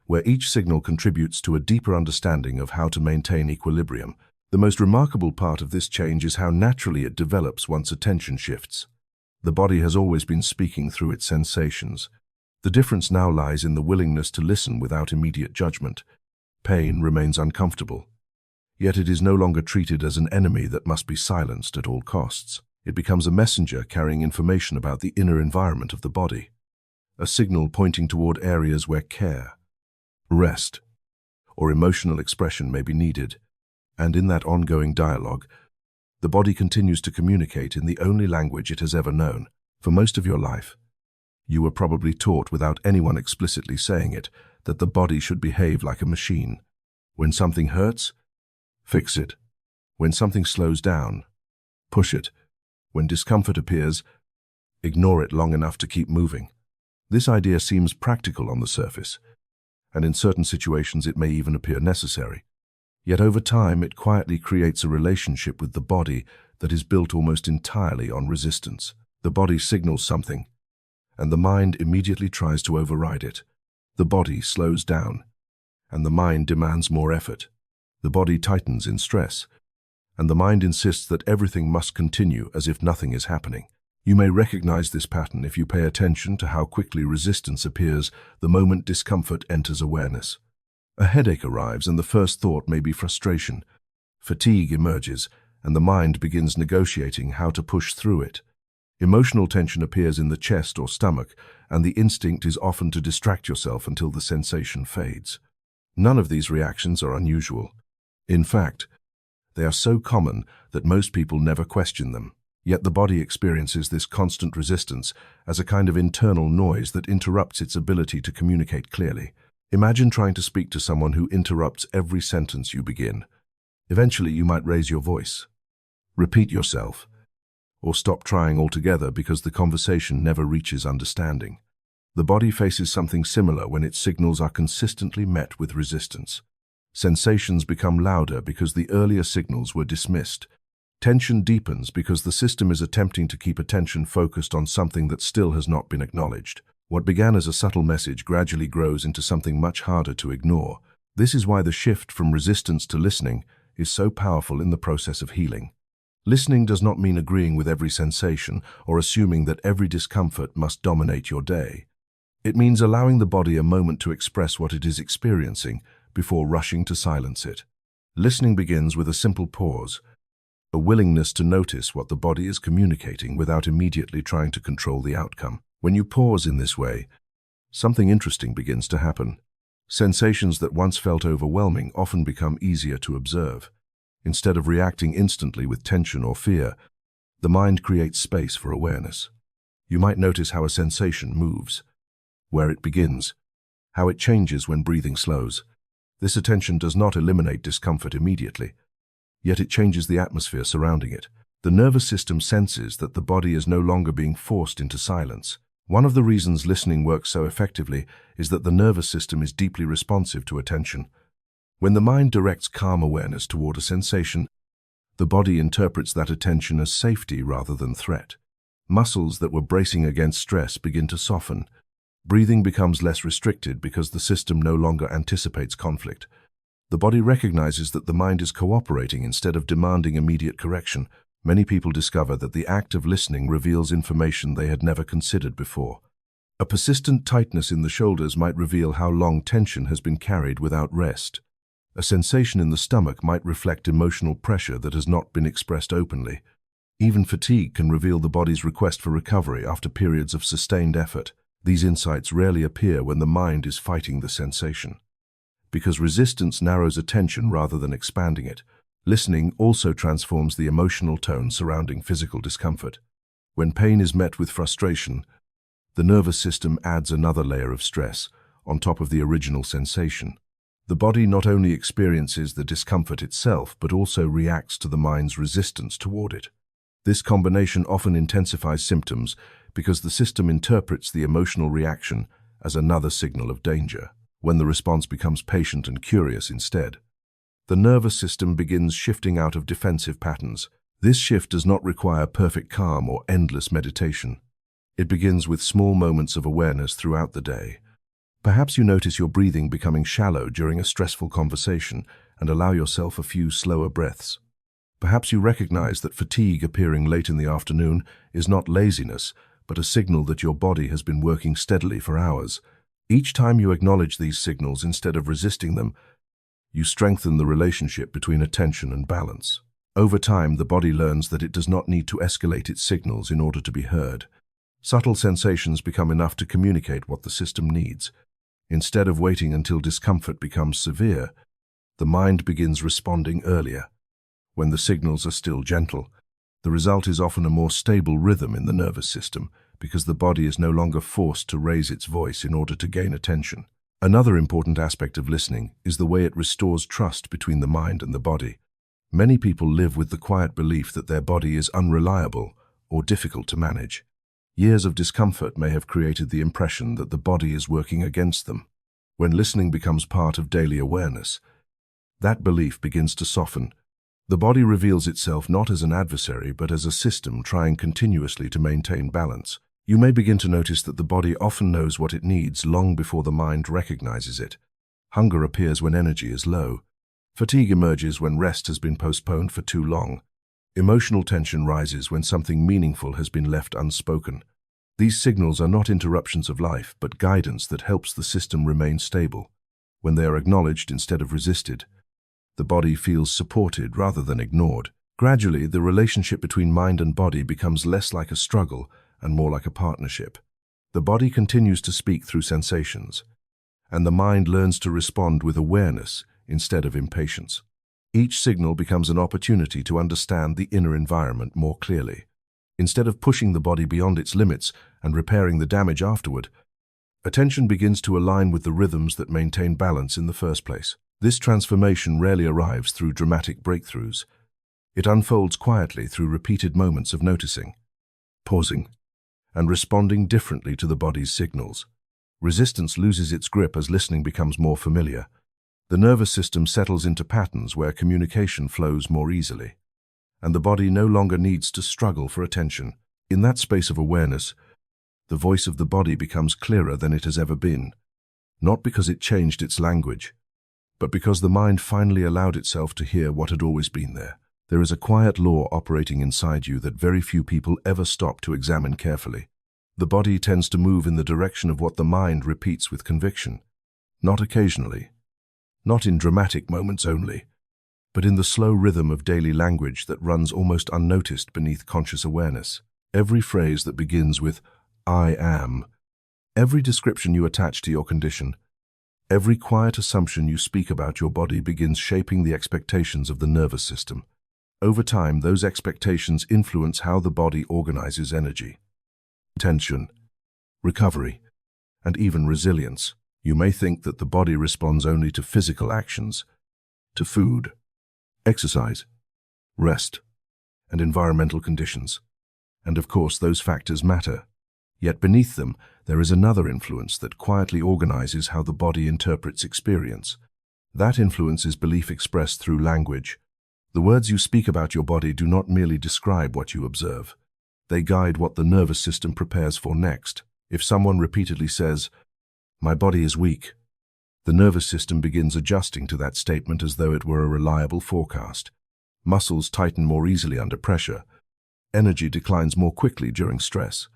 where each signal contributes to a deeper understanding of how to maintain equilibrium. The most remarkable part of this change is how naturally it develops once attention shifts. The body has always been speaking through its sensations. The difference now lies in the willingness to listen without immediate judgment. Pain remains uncomfortable, Yet it is no longer treated as an enemy that must be silenced at all costs. It becomes a messenger carrying information about the inner environment of the body, a signal pointing toward areas where care, rest, or emotional expression may be needed. And in that ongoing dialogue, the body continues to communicate in the only language it has ever known. For most of your life, you were probably taught without anyone explicitly saying it that the body should behave like a machine. When something hurts, fix it. When something slows down, push it. When discomfort appears, ignore it long enough to keep moving. This idea seems practical on the surface, and in certain situations it may even appear necessary. Yet over time, it quietly creates a relationship with the body that is built almost entirely on resistance. The body signals something, and the mind immediately tries to override it. The body slows down, and the mind demands more effort. The body tightens in stress, and the mind insists that everything must continue as if nothing is happening. You may recognize this pattern if you pay attention to how quickly resistance appears the moment discomfort enters awareness. A headache arrives, and the first thought may be frustration. Fatigue emerges, and the mind begins negotiating how to push through it. Emotional tension appears in the chest or stomach, and the instinct is often to distract yourself until the sensation fades. None of these reactions are unusual. In fact, they are so common that most people never question them. Yet the body experiences this constant resistance as a kind of internal noise that interrupts its ability to communicate clearly. Imagine trying to speak to someone who interrupts every sentence you begin. Eventually, you might raise your voice, repeat yourself, or stop trying altogether because the conversation never reaches understanding. The body faces something similar when its signals are consistently met with resistance. Sensations become louder because the earlier signals were dismissed. Tension deepens because the system is attempting to keep attention focused on something that still has not been acknowledged. What began as a subtle message gradually grows into something much harder to ignore. This is why the shift from resistance to listening is so powerful in the process of healing. Listening does not mean agreeing with every sensation or assuming that every discomfort must dominate your day. It means allowing the body a moment to express what it is experiencing before rushing to silence it. Listening begins with a simple pause, a willingness to notice what the body is communicating without immediately trying to control the outcome. When you pause in this way, something interesting begins to happen. Sensations that once felt overwhelming often become easier to observe. Instead of reacting instantly with tension or fear, the mind creates space for awareness. You might notice how a sensation moves, where it begins, how it changes when breathing slows. This attention does not eliminate discomfort immediately, yet it changes the atmosphere surrounding it. The nervous system senses that the body is no longer being forced into silence. One of the reasons listening works so effectively is that the nervous system is deeply responsive to attention. When the mind directs calm awareness toward a sensation, the body interprets that attention as safety rather than threat. Muscles that were bracing against stress begin to soften. Breathing becomes less restricted because the system no longer anticipates conflict. The body recognizes that the mind is cooperating instead of demanding immediate correction. Many people discover that the act of listening reveals information they had never considered before. A persistent tightness in the shoulders might reveal how long tension has been carried without rest. A sensation in the stomach might reflect emotional pressure that has not been expressed openly. Even fatigue can reveal the body's request for recovery after periods of sustained effort. These insights rarely appear when the mind is fighting the sensation. Because resistance narrows attention rather than expanding it, listening also transforms the emotional tone surrounding physical discomfort. When pain is met with frustration, the nervous system adds another layer of stress on top of the original sensation. The body not only experiences the discomfort itself, but also reacts to the mind's resistance toward it. This combination often intensifies symptoms because the system interprets the emotional reaction as another signal of danger. When the response becomes patient and curious instead, the nervous system begins shifting out of defensive patterns. This shift does not require perfect calm or endless meditation. It begins with small moments of awareness throughout the day. Perhaps you notice your breathing becoming shallow during a stressful conversation and allow yourself a few slower breaths. Perhaps you recognize that fatigue appearing late in the afternoon is not laziness, but a signal that your body has been working steadily for hours. Each time you acknowledge these signals instead of resisting them, You strengthen the relationship between attention and balance. Over time, the body learns that it does not need to escalate its signals in order to be heard. Subtle sensations become enough to communicate what the system needs. Instead of waiting until discomfort becomes severe, the mind begins responding earlier. When the signals are still gentle, the result is often a more stable rhythm in the nervous system, because the body is no longer forced to raise its voice in order to gain attention. Another important aspect of listening is the way it restores trust between the mind and the body. Many people live with the quiet belief that their body is unreliable or difficult to manage. Years of discomfort may have created the impression that the body is working against them. When listening becomes part of daily awareness, that belief begins to soften. The body reveals itself not as an adversary, but as a system trying continuously to maintain balance. You may begin to notice that the body often knows what it needs long before the mind recognizes it. Hunger appears when energy is low. Fatigue emerges when rest has been postponed for too long. Emotional tension rises when something meaningful has been left unspoken. These signals are not interruptions of life, but guidance that helps the system remain stable. When they are acknowledged instead of resisted, the body feels supported rather than ignored. Gradually, the relationship between mind and body becomes less like a struggle and more like a partnership. The body continues to speak through sensations, and the mind learns to respond with awareness instead of impatience. Each signal becomes an opportunity to understand the inner environment more clearly. Instead of pushing the body beyond its limits and repairing the damage afterward, attention begins to align with the rhythms that maintain balance in the first place. This transformation rarely arrives through dramatic breakthroughs. It unfolds quietly through repeated moments of noticing, pausing, and responding differently to the body's signals. Resistance loses its grip as listening becomes more familiar. The nervous system settles into patterns where communication flows more easily, and the body no longer needs to struggle for attention. In that space of awareness, the voice of the body becomes clearer than it has ever been, not because it changed its language, but because the mind finally allowed itself to hear what had always been there. There is a quiet law operating inside you that very few people ever stop to examine carefully. The body tends to move in the direction of what the mind repeats with conviction, not occasionally, not in dramatic moments only, but in the slow rhythm of daily language that runs almost unnoticed beneath conscious awareness. Every phrase that begins with "I am," every description you attach to your condition, every quiet assumption you speak about your body begins shaping the expectations of the nervous system. Over time, those expectations influence how the body organizes energy, tension, recovery, and even resilience. You may think that the body responds only to physical actions, to food, exercise, rest, and environmental conditions. And of course, those factors matter. Yet beneath them, there is another influence that quietly organizes how the body interprets experience. That influence is belief expressed through language. The words you speak about your body do not merely describe what you observe. They guide what the nervous system prepares for next. If someone repeatedly says, "My body is weak," the nervous system begins adjusting to that statement as though it were a reliable forecast. Muscles tighten more easily under pressure. Energy declines more quickly during stress.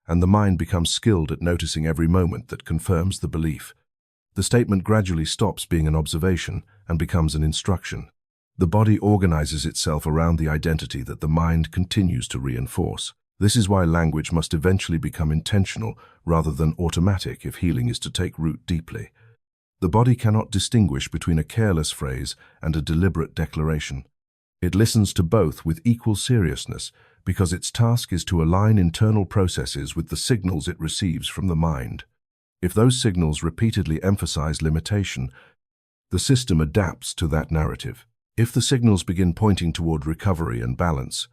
And the mind becomes skilled at noticing every moment that confirms the belief. The statement gradually stops being an observation and becomes an instruction. The body organizes itself around the identity that the mind continues to reinforce. This is why language must eventually become intentional rather than automatic if healing is to take root deeply. The body cannot distinguish between a careless phrase and a deliberate declaration. It listens to both with equal seriousness because its task is to align internal processes with the signals it receives from the mind. If those signals repeatedly emphasize limitation, the system adapts to that narrative. If the signals begin pointing toward recovery and balance,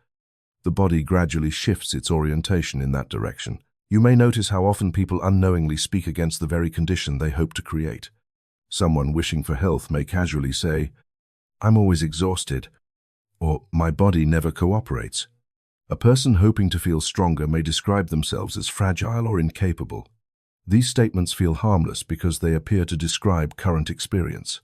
the body gradually shifts its orientation in that direction. You may notice how often people unknowingly speak against the very condition they hope to create. Someone wishing for health may casually say, "I'm always exhausted," or "My body never cooperates." A person hoping to feel stronger may describe themselves as fragile or incapable. These statements feel harmless because they appear to describe current experience.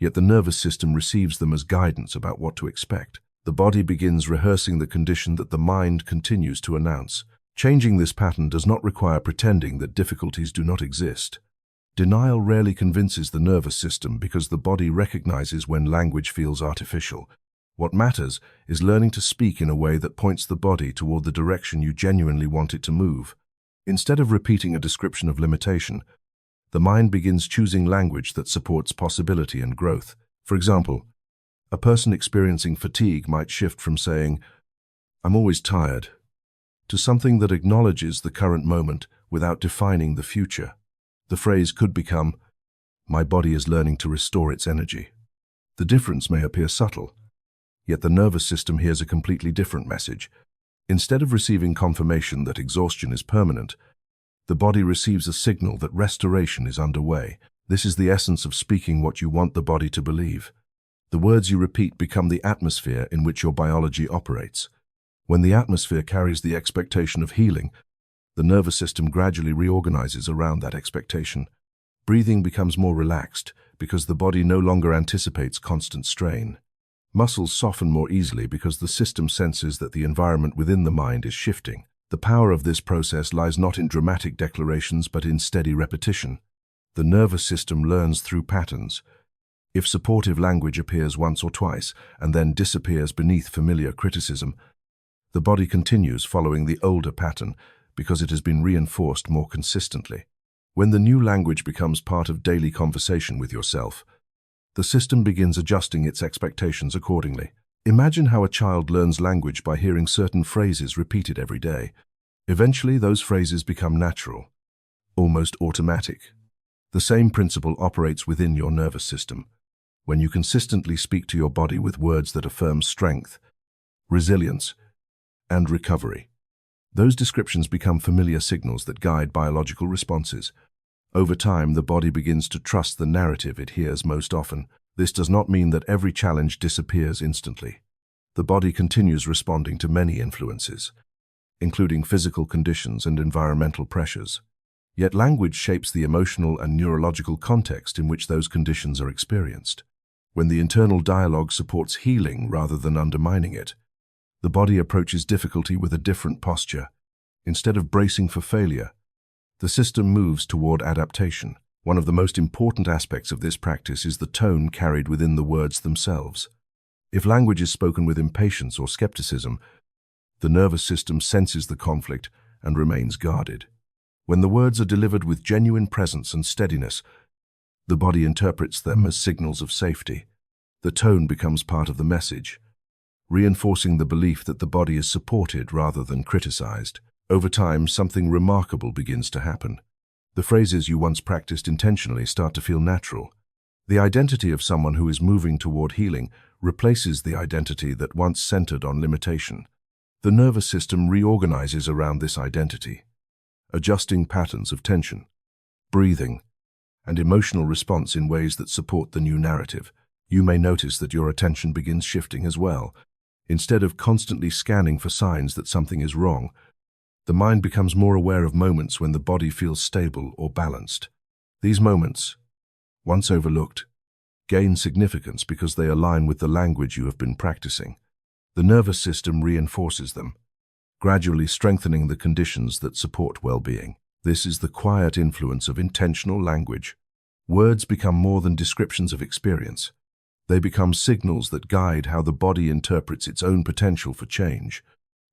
Yet the nervous system receives them as guidance about what to expect. The body begins rehearsing the condition that the mind continues to announce. Changing this pattern does not require pretending that difficulties do not exist. Denial rarely convinces the nervous system because the body recognizes when language feels artificial. What matters is learning to speak in a way that points the body toward the direction you genuinely want it to move. Instead of repeating a description of limitation, the mind begins choosing language that supports possibility and growth. For example, a person experiencing fatigue might shift from saying, "I'm always tired," to something that acknowledges the current moment without defining the future. The phrase could become, "My body is learning to restore its energy." The difference may appear subtle, yet the nervous system hears a completely different message. Instead of receiving confirmation that exhaustion is permanent, the body receives a signal that restoration is underway. This is the essence of speaking what you want the body to believe. The words you repeat become the atmosphere in which your biology operates. When the atmosphere carries the expectation of healing, the nervous system gradually reorganizes around that expectation. Breathing becomes more relaxed because the body no longer anticipates constant strain. Muscles soften more easily because the system senses that the environment within the mind is shifting. The power of this process lies not in dramatic declarations but in steady repetition. The nervous system learns through patterns. If supportive language appears once or twice and then disappears beneath familiar criticism, the body continues following the older pattern because it has been reinforced more consistently. When the new language becomes part of daily conversation with yourself, the system begins adjusting its expectations accordingly. Imagine how a child learns language by hearing certain phrases repeated every day. Eventually, those phrases become natural, almost automatic. The same principle operates within your nervous system. When you consistently speak to your body with words that affirm strength, resilience, and recovery, those descriptions become familiar signals that guide biological responses. Over time, the body begins to trust the narrative it hears most often. This does not mean that every challenge disappears instantly. The body continues responding to many influences, including physical conditions and environmental pressures. Yet language shapes the emotional and neurological context in which those conditions are experienced. When the internal dialogue supports healing rather than undermining it, the body approaches difficulty with a different posture. Instead of bracing for failure, the system moves toward adaptation. One of the most important aspects of this practice is the tone carried within the words themselves. If language is spoken with impatience or skepticism, the nervous system senses the conflict and remains guarded. When the words are delivered with genuine presence and steadiness, the body interprets them as signals of safety. The tone becomes part of the message, reinforcing the belief that the body is supported rather than criticized. Over time, something remarkable begins to happen. The phrases you once practiced intentionally start to feel natural. The identity of someone who is moving toward healing replaces the identity that once centered on limitation. The nervous system reorganizes around this identity, adjusting patterns of tension, breathing, and emotional response in ways that support the new narrative. You may notice that your attention begins shifting as well. Instead of constantly scanning for signs that something is wrong, the mind becomes more aware of moments when the body feels stable or balanced. These moments, once overlooked, gain significance because they align with the language you have been practicing. The nervous system reinforces them, gradually strengthening the conditions that support well-being. This is the quiet influence of intentional language. Words become more than descriptions of experience. They become signals that guide how the body interprets its own potential for change.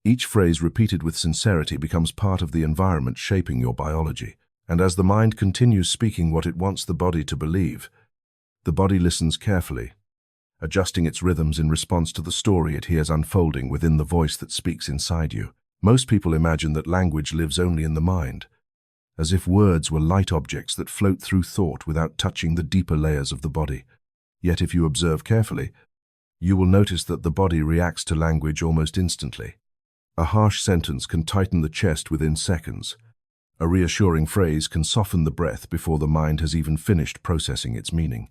Each phrase repeated with sincerity becomes part of the environment shaping your biology. And as the mind continues speaking what it wants the body to believe, the body listens carefully, adjusting its rhythms in response to the story it hears unfolding within the voice that speaks inside you. Most people imagine that language lives only in the mind, as if words were light objects that float through thought without touching the deeper layers of the body. Yet if you observe carefully, you will notice that the body reacts to language almost instantly. A harsh sentence can tighten the chest within seconds. A reassuring phrase can soften the breath before the mind has even finished processing its meaning.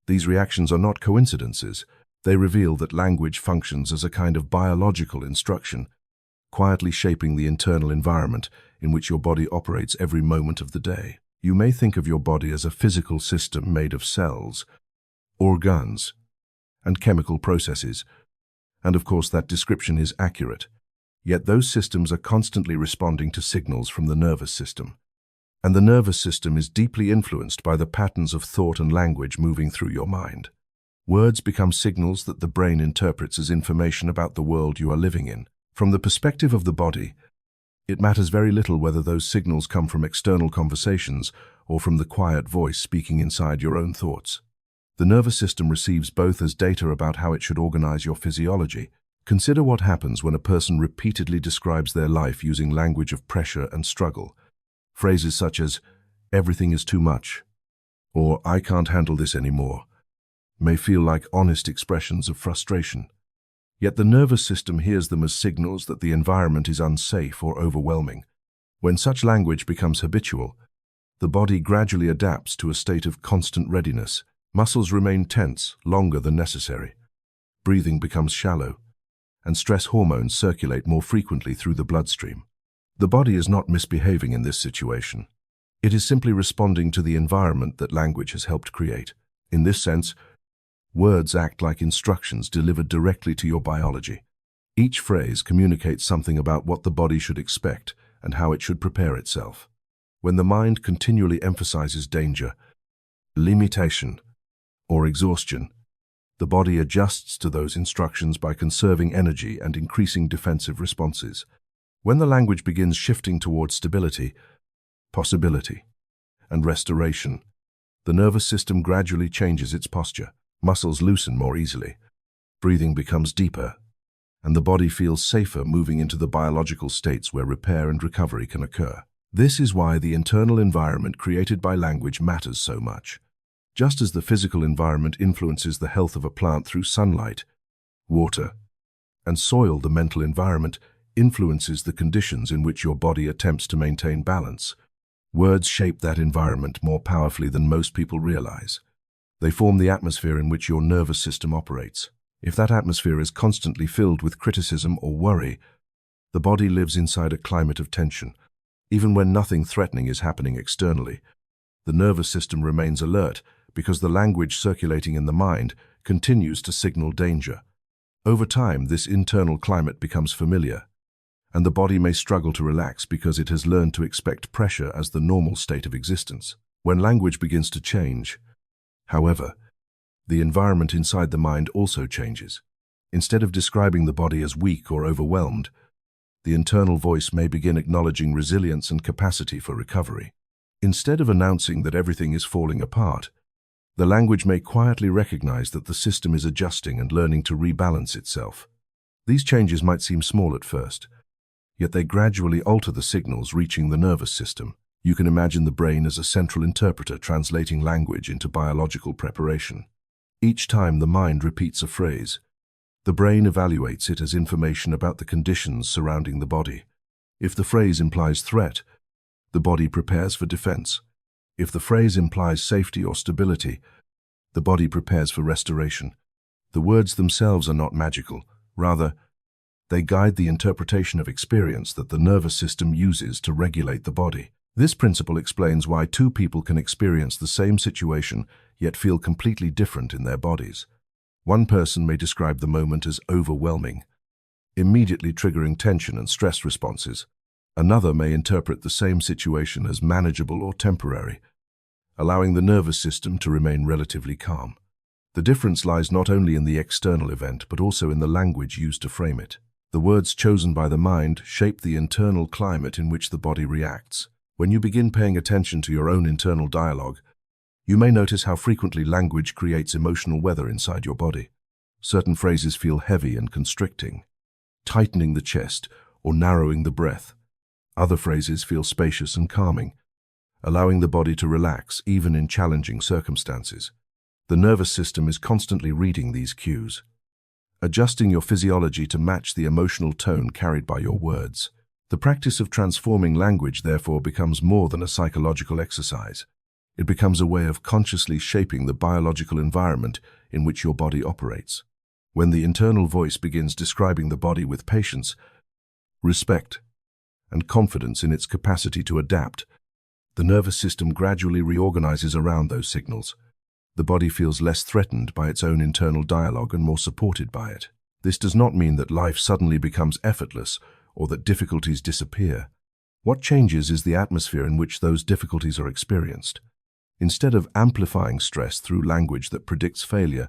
These reactions are not coincidences. They reveal that language functions as a kind of biological instruction, quietly shaping the internal environment in which your body operates every moment of the day. You may think of your body as a physical system made of cells, organs, and chemical processes, and of course that description is accurate. Yet those systems are constantly responding to signals from the nervous system. and the nervous system is deeply influenced by the patterns of thought and language moving through your mind. Words become signals that the brain interprets as information about the world you are living in. From the perspective of the body, it matters very little whether those signals come from external conversations or from the quiet voice speaking inside your own thoughts. The nervous system receives both as data about how it should organize your physiology. Consider what happens when a person repeatedly describes their life using language of pressure and struggle. Phrases such as, "everything is too much," or "I can't handle this anymore," may feel like honest expressions of frustration. Yet the nervous system hears them as signals that the environment is unsafe or overwhelming. When such language becomes habitual, the body gradually adapts to a state of constant readiness. Muscles remain tense longer than necessary. Breathing becomes shallow, and stress hormones circulate more frequently through the bloodstream. The body is not misbehaving in this situation. It is simply responding to the environment that language has helped create. In this sense, words act like instructions delivered directly to your biology. Each phrase communicates something about what the body should expect and how it should prepare itself. When the mind continually emphasizes danger, limitation, or exhaustion, the body adjusts to those instructions by conserving energy and increasing defensive responses. When the language begins shifting towards stability, possibility, and restoration, the nervous system gradually changes its posture. Muscles loosen more easily, breathing becomes deeper, and the body feels safer moving into the biological states where repair and recovery can occur. This is why the internal environment created by language matters so much. Just as the physical environment influences the health of a plant through sunlight, water, and soil, the mental environment influences the conditions in which your body attempts to maintain balance. Words shape that environment more powerfully than most people realize. They form the atmosphere in which your nervous system operates. If that atmosphere is constantly filled with criticism or worry, the body lives inside a climate of tension. Even when nothing threatening is happening externally, the nervous system remains alert because the language circulating in the mind continues to signal danger. Over time, this internal climate becomes familiar, and the body may struggle to relax because it has learned to expect pressure as the normal state of existence. When language begins to change, however, the environment inside the mind also changes. Instead of describing the body as weak or overwhelmed, the internal voice may begin acknowledging resilience and capacity for recovery. Instead of announcing that everything is falling apart, the language may quietly recognize that the system is adjusting and learning to rebalance itself. These changes might seem small at first, yet they gradually alter the signals reaching the nervous system. You can imagine the brain as a central interpreter translating language into biological preparation. Each time the mind repeats a phrase, the brain evaluates it as information about the conditions surrounding the body. If the phrase implies threat, the body prepares for defense. If the phrase implies safety or stability, the body prepares for restoration. The words themselves are not magical. Rather, they guide the interpretation of experience that the nervous system uses to regulate the body. This principle explains why two people can experience the same situation yet feel completely different in their bodies. One person may describe the moment as overwhelming, immediately triggering tension and stress responses. Another may interpret the same situation as manageable or temporary, allowing the nervous system to remain relatively calm. The difference lies not only in the external event, but also in the language used to frame it. The words chosen by the mind shape the internal climate in which the body reacts. When you begin paying attention to your own internal dialogue, you may notice how frequently language creates emotional weather inside your body. Certain phrases feel heavy and constricting, tightening the chest or narrowing the breath. Other phrases feel spacious and calming, allowing the body to relax even in challenging circumstances. The nervous system is constantly reading these cues, adjusting your physiology to match the emotional tone carried by your words. The practice of transforming language, therefore, becomes more than a psychological exercise. It becomes a way of consciously shaping the biological environment in which your body operates. When the internal voice begins describing the body with patience, respect, and confidence in its capacity to adapt, the nervous system gradually reorganizes around those signals. The body feels less threatened by its own internal dialogue and more supported by it. This does not mean that life suddenly becomes effortless or that difficulties disappear. What changes is the atmosphere in which those difficulties are experienced. Instead of amplifying stress through language that predicts failure,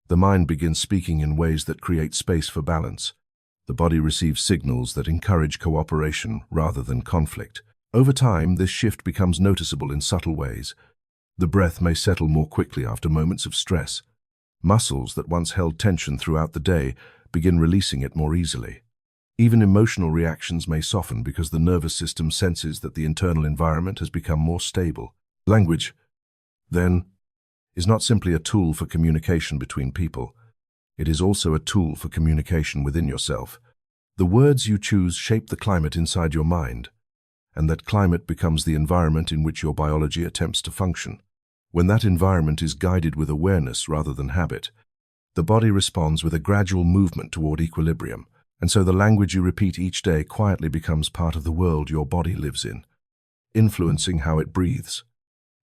the mind begins speaking in ways that create space for balance. The body receives signals that encourage cooperation rather than conflict. Over time, this shift becomes noticeable in subtle ways. The breath may settle more quickly after moments of stress. Muscles that once held tension throughout the day begin releasing it more easily. Even emotional reactions may soften because the nervous system senses that the internal environment has become more stable. Language, then, is not simply a tool for communication between people. It is also a tool for communication within yourself. The words you choose shape the climate inside your mind, and that climate becomes the environment in which your biology attempts to function. When that environment is guided with awareness rather than habit, the body responds with a gradual movement toward equilibrium, and so the language you repeat each day quietly becomes part of the world your body lives in, influencing how it breathes,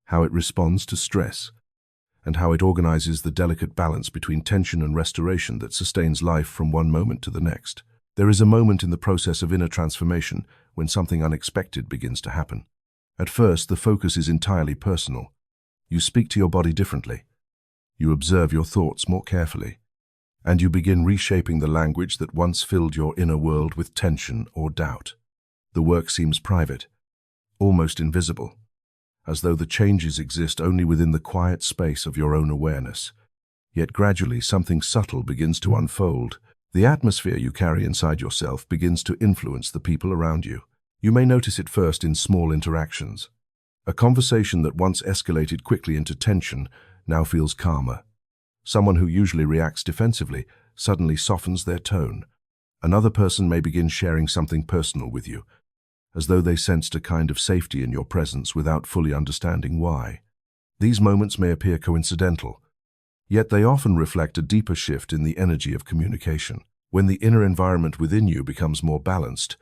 how it responds to stress, and how it organizes the delicate balance between tension and restoration that sustains life from one moment to the next. There is a moment in the process of inner transformation when something unexpected begins to happen. At first, the focus is entirely personal. You speak to your body differently. You observe your thoughts more carefully, and you begin reshaping the language that once filled your inner world with tension or doubt. The work seems private, almost invisible, as though the changes exist only within the quiet space of your own awareness. Yet gradually something subtle begins to unfold. The atmosphere you carry inside yourself begins to influence the people around you. You may notice it first in small interactions. A conversation that once escalated quickly into tension now feels calmer. Someone who usually reacts defensively suddenly softens their tone. Another person may begin sharing something personal with you, as though they sensed a kind of safety in your presence without fully understanding why. These moments may appear coincidental, yet they often reflect a deeper shift in the energy of communication. When the inner environment within you becomes more balanced,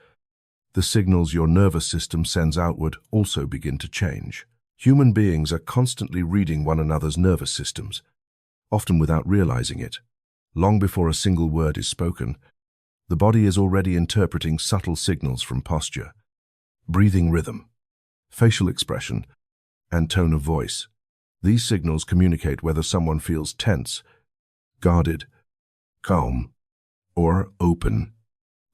the signals your nervous system sends outward also begin to change. Human beings are constantly reading one another's nervous systems, often without realizing it. Long before a single word is spoken, the body is already interpreting subtle signals from posture, breathing rhythm, facial expression, and tone of voice. These signals communicate whether someone feels tense, guarded, calm, or open.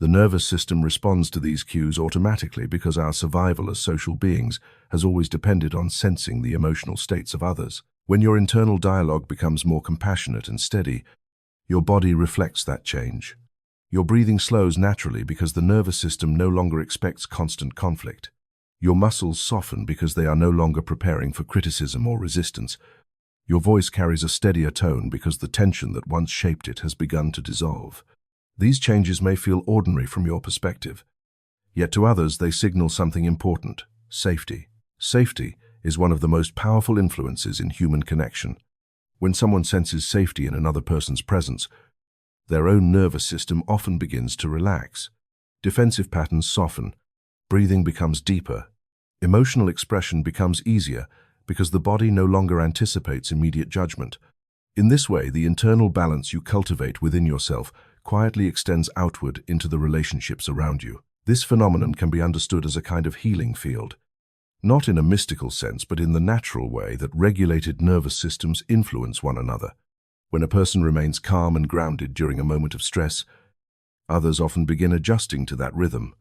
The nervous system responds to these cues automatically because our survival as social beings has always depended on sensing the emotional states of others. When your internal dialogue becomes more compassionate and steady, your body reflects that change. Your breathing slows naturally because the nervous system no longer expects constant conflict. Your muscles soften because they are no longer preparing for criticism or resistance. Your voice carries a steadier tone because the tension that once shaped it has begun to dissolve. These changes may feel ordinary from your perspective, yet to others they signal something important: safety. Safety is one of the most powerful influences in human connection. When someone senses safety in another person's presence, their own nervous system often begins to relax. Defensive patterns soften, breathing becomes deeper, emotional expression becomes easier because the body no longer anticipates immediate judgment. In this way, the internal balance you cultivate within yourself quietly extends outward into the relationships around you. This phenomenon can be understood as a kind of healing field, not in a mystical sense, but in the natural way that regulated nervous systems influence one another. When a person remains calm and grounded during a moment of stress, others often begin adjusting to that rhythm.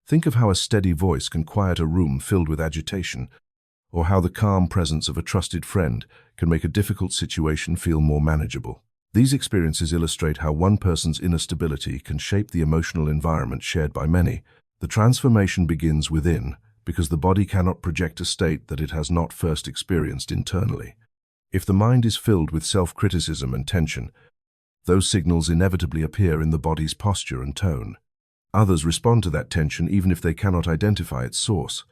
Think of how a steady voice can quiet a room filled with agitation, or how the calm presence of a trusted friend can make a difficult situation feel more manageable. These experiences illustrate how one person's inner stability can shape the emotional environment shared by many. The transformation begins within, because the body cannot project a state that it has not first experienced internally. If the mind is filled with self-criticism and tension, those signals inevitably appear in the body's posture and tone. Others respond to that tension even if they cannot identify its source.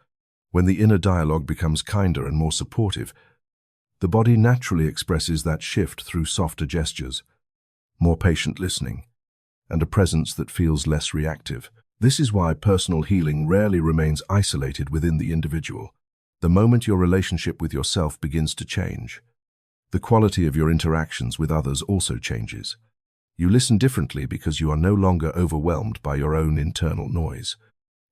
When the inner dialogue becomes kinder and more supportive, the body naturally expresses that shift through softer gestures, more patient listening, and a presence that feels less reactive. This is why personal healing rarely remains isolated within the individual. The moment your relationship with yourself begins to change, the quality of your interactions with others also changes. You listen differently because you are no longer overwhelmed by your own internal noise.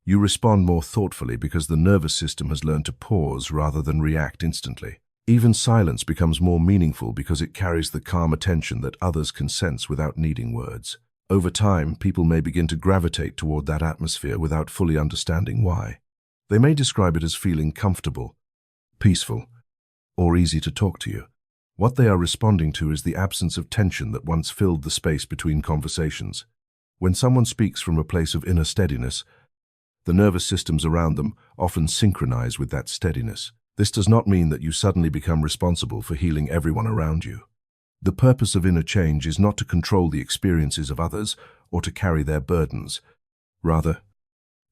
You respond more thoughtfully because the nervous system has learned to pause rather than react instantly. Even silence becomes more meaningful because it carries the calm attention that others can sense without needing words. Over time, people may begin to gravitate toward that atmosphere without fully understanding why. They may describe it as feeling comfortable, peaceful, or easy to talk to you. What they are responding to is the absence of tension that once filled the space between conversations. When someone speaks from a place of inner steadiness, the nervous systems around them often synchronize with that steadiness. This does not mean that you suddenly become responsible for healing everyone around you. The purpose of inner change is not to control the experiences of others or to carry their burdens. Rather,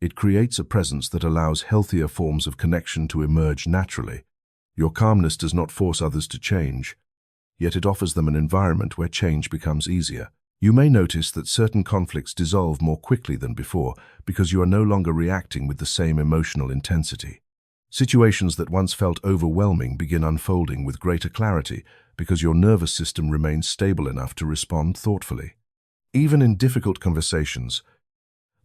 it creates a presence that allows healthier forms of connection to emerge naturally. Your calmness does not force others to change, yet it offers them an environment where change becomes easier. You may notice that certain conflicts dissolve more quickly than before because you are no longer reacting with the same emotional intensity. Situations that once felt overwhelming begin unfolding with greater clarity because your nervous system remains stable enough to respond thoughtfully. Even in difficult conversations,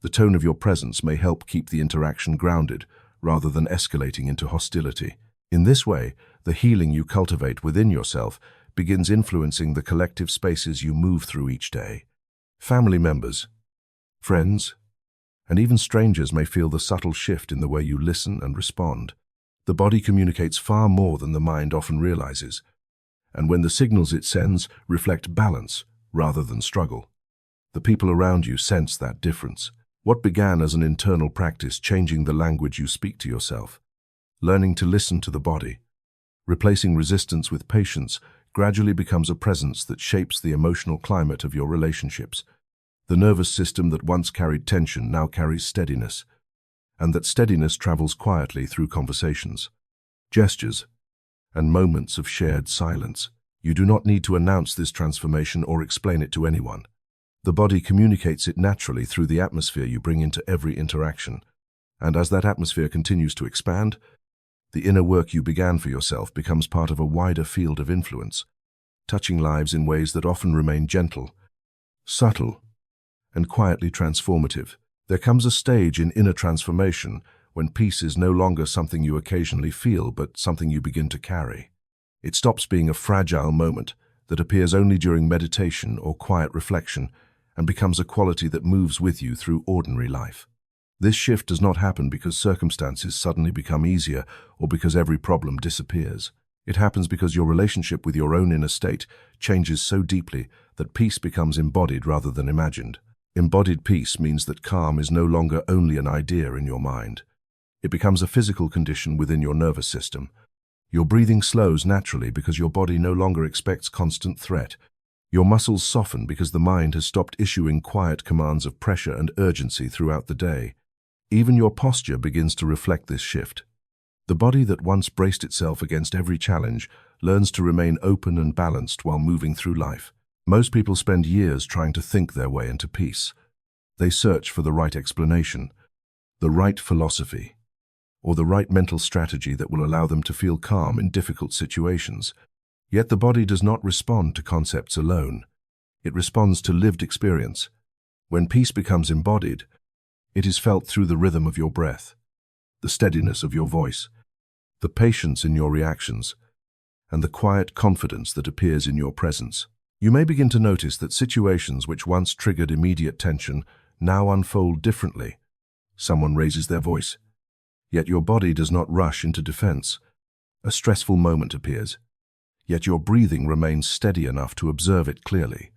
the tone of your presence may help keep the interaction grounded rather than escalating into hostility. In this way, the healing you cultivate within yourself begins influencing the collective spaces you move through each day. Family members, friends, and even strangers may feel the subtle shift in the way you listen and respond. The body communicates far more than the mind often realizes, and when the signals it sends reflect balance rather than struggle, the people around you sense that difference. What began as an internal practice changing the language you speak to yourself, learning to listen to the body, replacing resistance with patience, gradually becomes a presence that shapes the emotional climate of your relationships. The nervous system that once carried tension now carries steadiness, and that steadiness travels quietly through conversations, gestures, and moments of shared silence. You do not need to announce this transformation or explain it to anyone. The body communicates it naturally through the atmosphere you bring into every interaction, and as that atmosphere continues to expand, the inner work you began for yourself becomes part of a wider field of influence, touching lives in ways that often remain gentle, subtle, and quietly transformative. There comes a stage in inner transformation when peace is no longer something you occasionally feel, but something you begin to carry. It stops being a fragile moment that appears only during meditation or quiet reflection and becomes a quality that moves with you through ordinary life. This shift does not happen because circumstances suddenly become easier or because every problem disappears. It happens because your relationship with your own inner state changes so deeply that peace becomes embodied rather than imagined. Embodied peace means that calm is no longer only an idea in your mind. It becomes a physical condition within your nervous system. Your breathing slows naturally because your body no longer expects constant threat. Your muscles soften because the mind has stopped issuing quiet commands of pressure and urgency throughout the day. Even your posture begins to reflect this shift. The body that once braced itself against every challenge learns to remain open and balanced while moving through life. Most people spend years trying to think their way into peace. They search for the right explanation, the right philosophy, or the right mental strategy that will allow them to feel calm in difficult situations. Yet the body does not respond to concepts alone. It responds to lived experience. When peace becomes embodied, it is felt through the rhythm of your breath, the steadiness of your voice, the patience in your reactions, and the quiet confidence that appears in your presence. You may begin to notice that situations which once triggered immediate tension now unfold differently. Someone raises their voice, yet your body does not rush into defense. A stressful moment appears, yet your breathing remains steady enough to observe it clearly.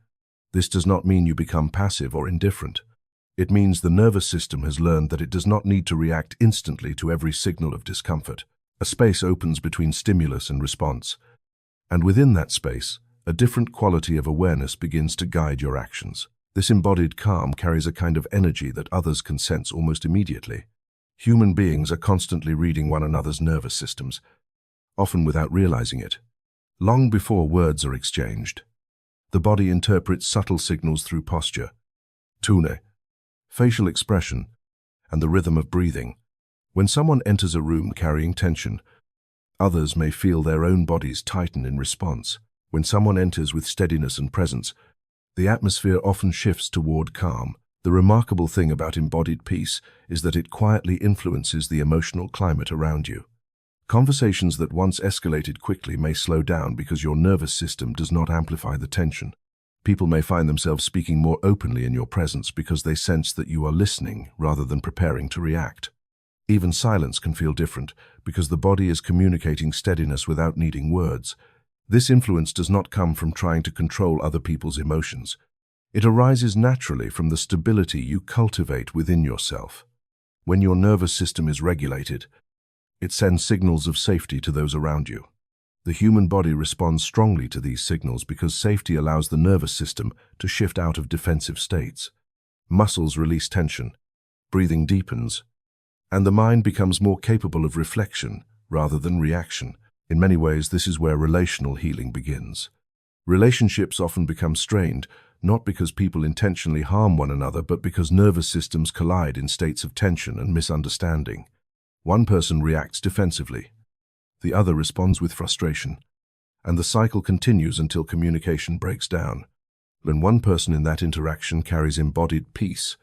This does not mean you become passive or indifferent. It means the nervous system has learned that it does not need to react instantly to every signal of discomfort. A space opens between stimulus and response, and within that space, a different quality of awareness begins to guide your actions. This embodied calm carries a kind of energy that others can sense almost immediately. Human beings are constantly reading one another's nervous systems, often without realizing it. Long before words are exchanged, the body interprets subtle signals through posture, tone, facial expression, and the rhythm of breathing. When someone enters a room carrying tension, others may feel their own bodies tighten in response. When someone enters with steadiness and presence, the atmosphere often shifts toward calm. The remarkable thing about embodied peace is that it quietly influences the emotional climate around you. Conversations that once escalated quickly may slow down because your nervous system does not amplify the tension. People may find themselves speaking more openly in your presence because they sense that you are listening rather than preparing to react. Even silence can feel different because the body is communicating steadiness without needing words. This influence does not come from trying to control other people's emotions. It arises naturally from the stability you cultivate within yourself. When your nervous system is regulated, it sends signals of safety to those around you. The human body responds strongly to these signals because safety allows the nervous system to shift out of defensive states. Muscles release tension, breathing deepens, and the mind becomes more capable of reflection rather than reaction. In many ways, this is where relational healing begins. Relationships often become strained, not because people intentionally harm one another, but because nervous systems collide in states of tension and misunderstanding. One person reacts defensively, the other responds with frustration, and the cycle continues until communication breaks down. When one person in that interaction carries embodied peace,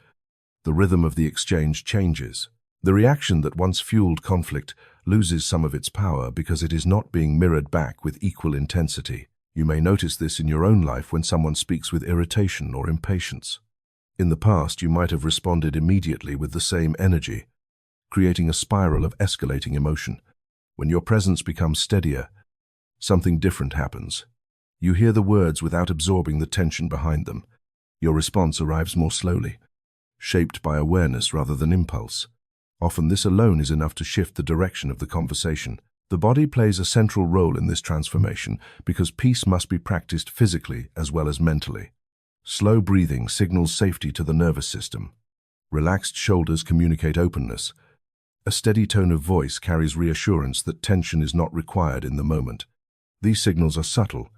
the rhythm of the exchange changes. The reaction that once fueled conflict loses some of its power because it is not being mirrored back with equal intensity. You may notice this in your own life when someone speaks with irritation or impatience. In the past, you might have responded immediately with the same energy, creating a spiral of escalating emotion. When your presence becomes steadier, something different happens. You hear the words without absorbing the tension behind them. Your response arrives more slowly, shaped by awareness rather than impulse. Often this alone is enough to shift the direction of the conversation. The body plays a central role in this transformation because peace must be practiced physically as well as mentally. Slow breathing signals safety to the nervous system. Relaxed shoulders communicate openness. A steady tone of voice carries reassurance that tension is not required in the moment. These signals are subtle,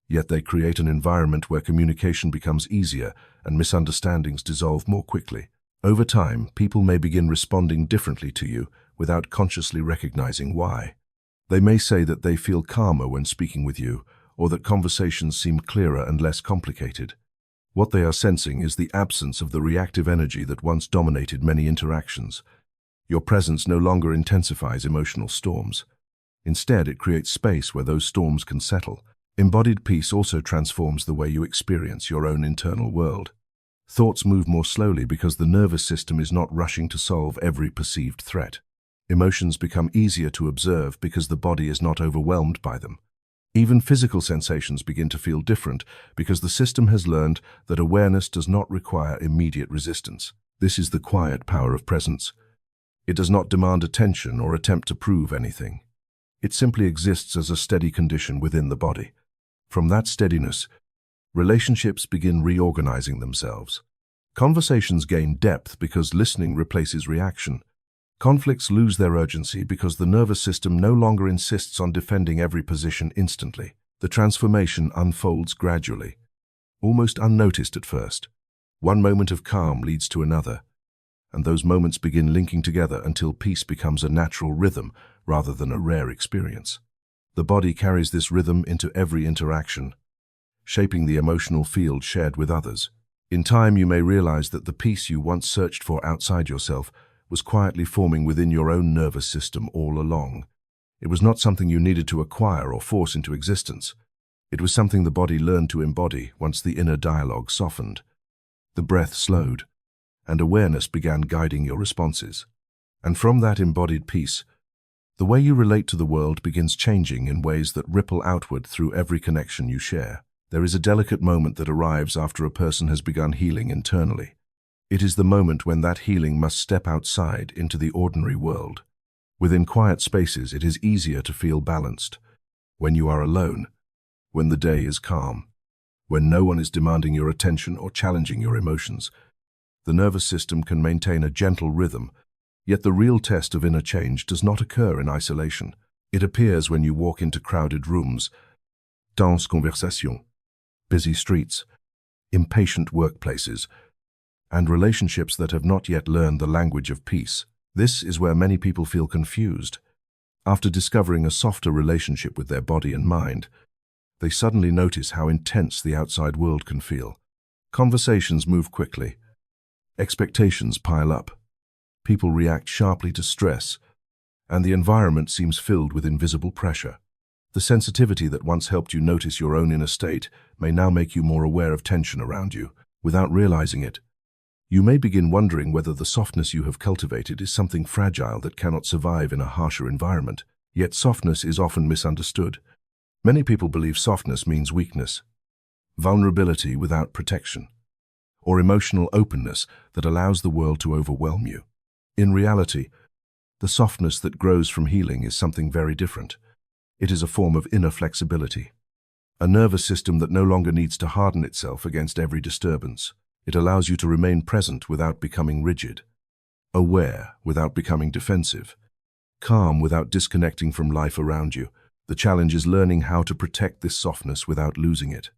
yet they create an environment where communication becomes easier and misunderstandings dissolve more quickly. Over time, people may begin responding differently to you without consciously recognizing why. They may say that they feel calmer when speaking with you, or that conversations seem clearer and less complicated. What they are sensing is the absence of the reactive energy that once dominated many interactions. Your presence no longer intensifies emotional storms. Instead, it creates space where those storms can settle. Embodied peace also transforms the way you experience your own internal world. Thoughts move more slowly because the nervous system is not rushing to solve every perceived threat. Emotions become easier to observe because the body is not overwhelmed by them. Even physical sensations begin to feel different because the system has learned that awareness does not require immediate resistance. This is the quiet power of presence. It does not demand attention or attempt to prove anything. It simply exists as a steady condition within the body. From that steadiness, relationships begin reorganizing themselves. Conversations gain depth because listening replaces reaction. Conflicts lose their urgency because the nervous system no longer insists on defending every position instantly. The transformation unfolds gradually, almost unnoticed at first. One moment of calm leads to another, and those moments begin linking together until peace becomes a natural rhythm rather than a rare experience. The body carries this rhythm into every interaction, shaping the emotional field shared with others. In time, you may realize that the peace you once searched for outside yourself was quietly forming within your own nervous system all along. It was not something you needed to acquire or force into existence. It was something the body learned to embody once the inner dialogue softened. The breath slowed, and awareness began guiding your responses. And from that embodied peace, the way you relate to the world begins changing in ways that ripple outward through every connection you share. There is a delicate moment that arrives after a person has begun healing internally. It is the moment when that healing must step outside into the ordinary world. Within quiet spaces, it is easier to feel balanced. When you are alone, when the day is calm, when no one is demanding your attention or challenging your emotions, the nervous system can maintain a gentle rhythm. Yet the real test of inner change does not occur in isolation. It appears when you walk into crowded rooms, dense conversation, busy streets, impatient workplaces, and relationships that have not yet learned the language of peace. This is where many people feel confused. After discovering a softer relationship with their body and mind, they suddenly notice how intense the outside world can feel. Conversations move quickly, Expectations pile up. People react sharply to stress, and the environment seems filled with invisible pressure. The sensitivity that once helped you notice your own inner state may now make you more aware of tension around you. Without realizing it, you may begin wondering whether the softness you have cultivated is something fragile that cannot survive in a harsher environment. Yet softness is often misunderstood. Many people believe softness means weakness, vulnerability without protection, or emotional openness that allows the world to overwhelm you. In reality, the softness that grows from healing is something very different. It is a form of inner flexibility, a nervous system that no longer needs to harden itself against every disturbance. It allows you to remain present without becoming rigid, aware without becoming defensive, calm without disconnecting from life around you. The challenge is learning how to protect this softness without losing it.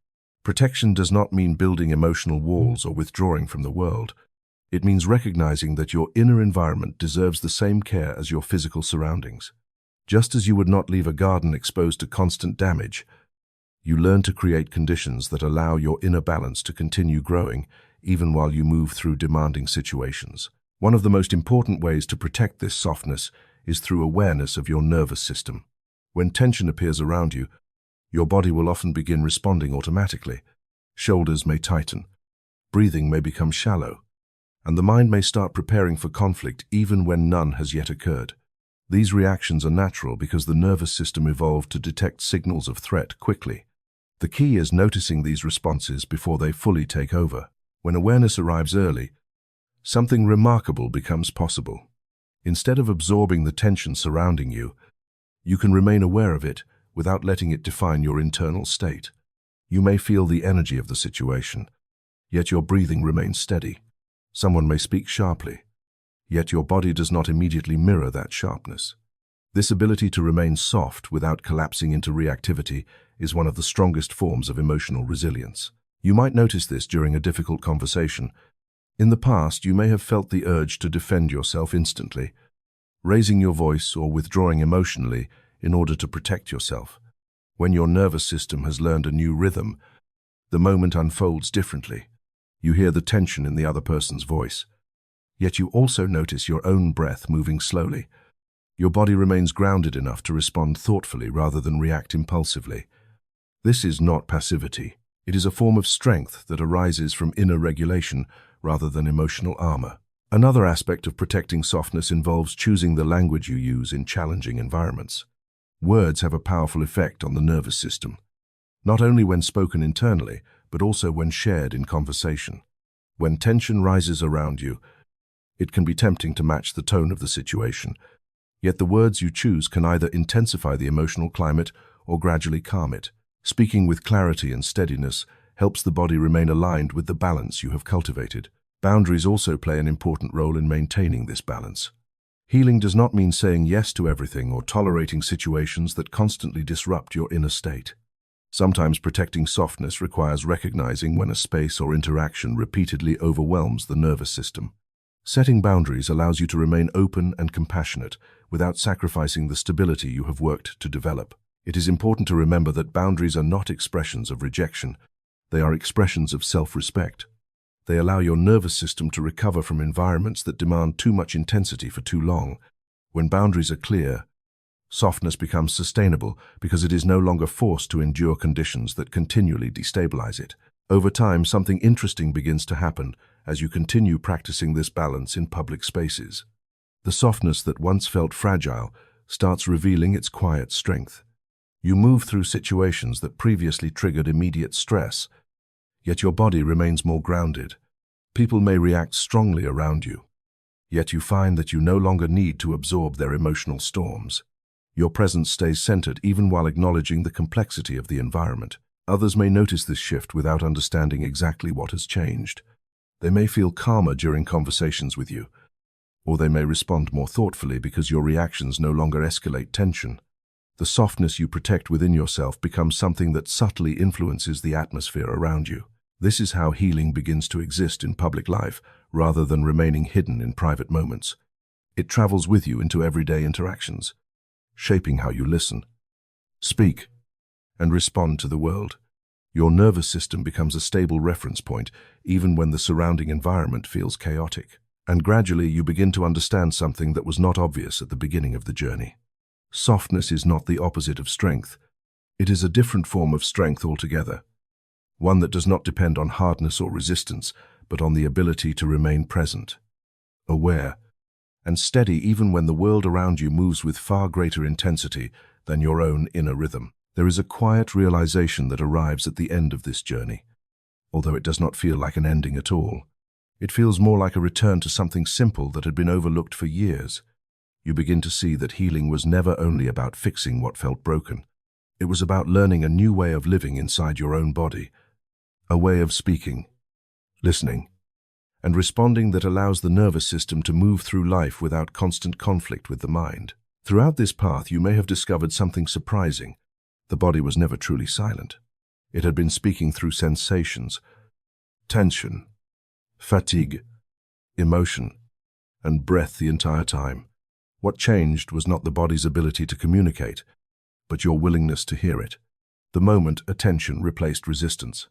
Protection does not mean building emotional walls or withdrawing from the world. It means recognizing that your inner environment deserves the same care as your physical surroundings. Just as you would not leave a garden exposed to constant damage, you learn to create conditions that allow your inner balance to continue growing even while you move through demanding situations. One of the most important ways to protect this softness is through awareness of your nervous system. When tension appears around you, your body will often begin responding automatically. Shoulders may tighten, breathing may become shallow, and the mind may start preparing for conflict even when none has yet occurred. These reactions are natural because the nervous system evolved to detect signals of threat quickly. The key is noticing these responses before they fully take over. When awareness arrives early, something remarkable becomes possible. Instead of absorbing the tension surrounding you, you can remain aware of it without letting it define your internal state. You may feel the energy of the situation, yet your breathing remains steady. Someone may speak sharply, yet your body does not immediately mirror that sharpness. This ability to remain soft without collapsing into reactivity is one of the strongest forms of emotional resilience. You might notice this during a difficult conversation. In the past, you may have felt the urge to defend yourself instantly, raising your voice or withdrawing emotionally in order to protect yourself. When your nervous system has learned a new rhythm, the moment unfolds differently. You hear the tension in the other person's voice, yet you also notice your own breath moving slowly. Your body remains grounded enough to respond thoughtfully rather than react impulsively. This is not passivity. It is a form of strength that arises from inner regulation rather than emotional armor. Another aspect of protecting softness involves choosing the language you use in challenging environments. Words have a powerful effect on the nervous system, not only when spoken internally, but also when shared in conversation. When tension rises around you, it can be tempting to match the tone of the situation, yet the words you choose can either intensify the emotional climate or gradually calm it. Speaking with clarity and steadiness helps the body remain aligned with the balance you have cultivated. Boundaries also play an important role in maintaining this balance. Healing does not mean saying yes to everything or tolerating situations that constantly disrupt your inner state. Sometimes protecting softness requires recognizing when a space or interaction repeatedly overwhelms the nervous system. Setting boundaries allows you to remain open and compassionate without sacrificing the stability you have worked to develop. It is important to remember that boundaries are not expressions of rejection. They are expressions of self-respect. They allow your nervous system to recover from environments that demand too much intensity for too long. When boundaries are clear, softness becomes sustainable because it is no longer forced to endure conditions that continually destabilize it. Over time, something interesting begins to happen as you continue practicing this balance in public spaces. The softness that once felt fragile starts revealing its quiet strength. You move through situations that previously triggered immediate stress, yet your body remains more grounded. People may react strongly around you, yet you find that you no longer need to absorb their emotional storms. Your presence stays centered even while acknowledging the complexity of the environment. Others may notice this shift without understanding exactly what has changed. They may feel calmer during conversations with you, or they may respond more thoughtfully because your reactions no longer escalate tension. The softness you protect within yourself becomes something that subtly influences the atmosphere around you. This is how healing begins to exist in public life rather than remaining hidden in private moments. It travels with you into everyday interactions, shaping how you listen, speak, and respond to the world. Your nervous system becomes a stable reference point, even when the surrounding environment feels chaotic. And gradually you begin to understand something that was not obvious at the beginning of the journey. Softness is not the opposite of strength. It is a different form of strength altogether. One that does not depend on hardness or resistance, but on the ability to remain present, aware, and steady even when the world around you moves with far greater intensity than your own inner rhythm. There is a quiet realization that arrives at the end of this journey. Although it does not feel like an ending at all, it feels more like a return to something simple that had been overlooked for years. You begin to see that healing was never only about fixing what felt broken. It was about learning a new way of living inside your own body, a way of speaking, listening, and responding that allows the nervous system to move through life without constant conflict with the mind. Throughout this path, you may have discovered something surprising. The body was never truly silent. It had been speaking through sensations, tension, fatigue, emotion, and breath the entire time. What changed was not the body's ability to communicate, but your willingness to hear it. The moment attention replaced resistance.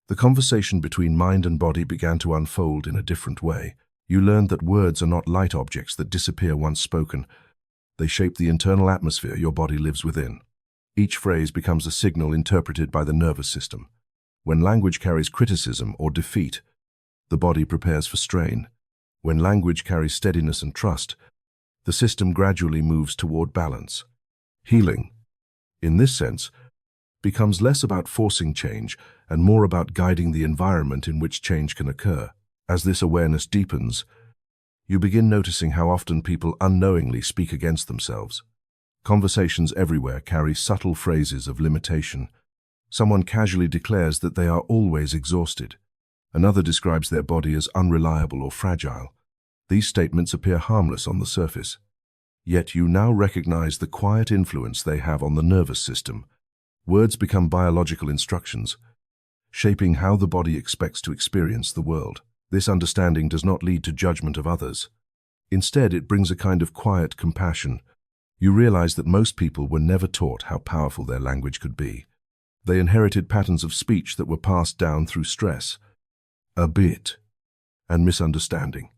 The conversation between mind and body began to unfold in a different way. You learned that words are not light objects that disappear once spoken. They shape the internal atmosphere your body lives within. Each phrase becomes a signal interpreted by the nervous system. When language carries criticism or defeat, the body prepares for strain. When language carries steadiness and trust, the system gradually moves toward balance. Healing, in this sense, becomes less about forcing change and more about guiding the environment in which change can occur. As this awareness deepens, you begin noticing how often people unknowingly speak against themselves. Conversations everywhere carry subtle phrases of limitation. Someone casually declares that they are always exhausted. Another describes their body as unreliable or fragile. These statements appear harmless on the surface. Yet you now recognize the quiet influence they have on the nervous system. Words become biological instructions, shaping how the body expects to experience the world. This understanding does not lead to judgment of others. Instead, it brings a kind of quiet compassion. You realize that most people were never taught how powerful their language could be. They inherited patterns of speech that were passed down through stress, and misunderstanding.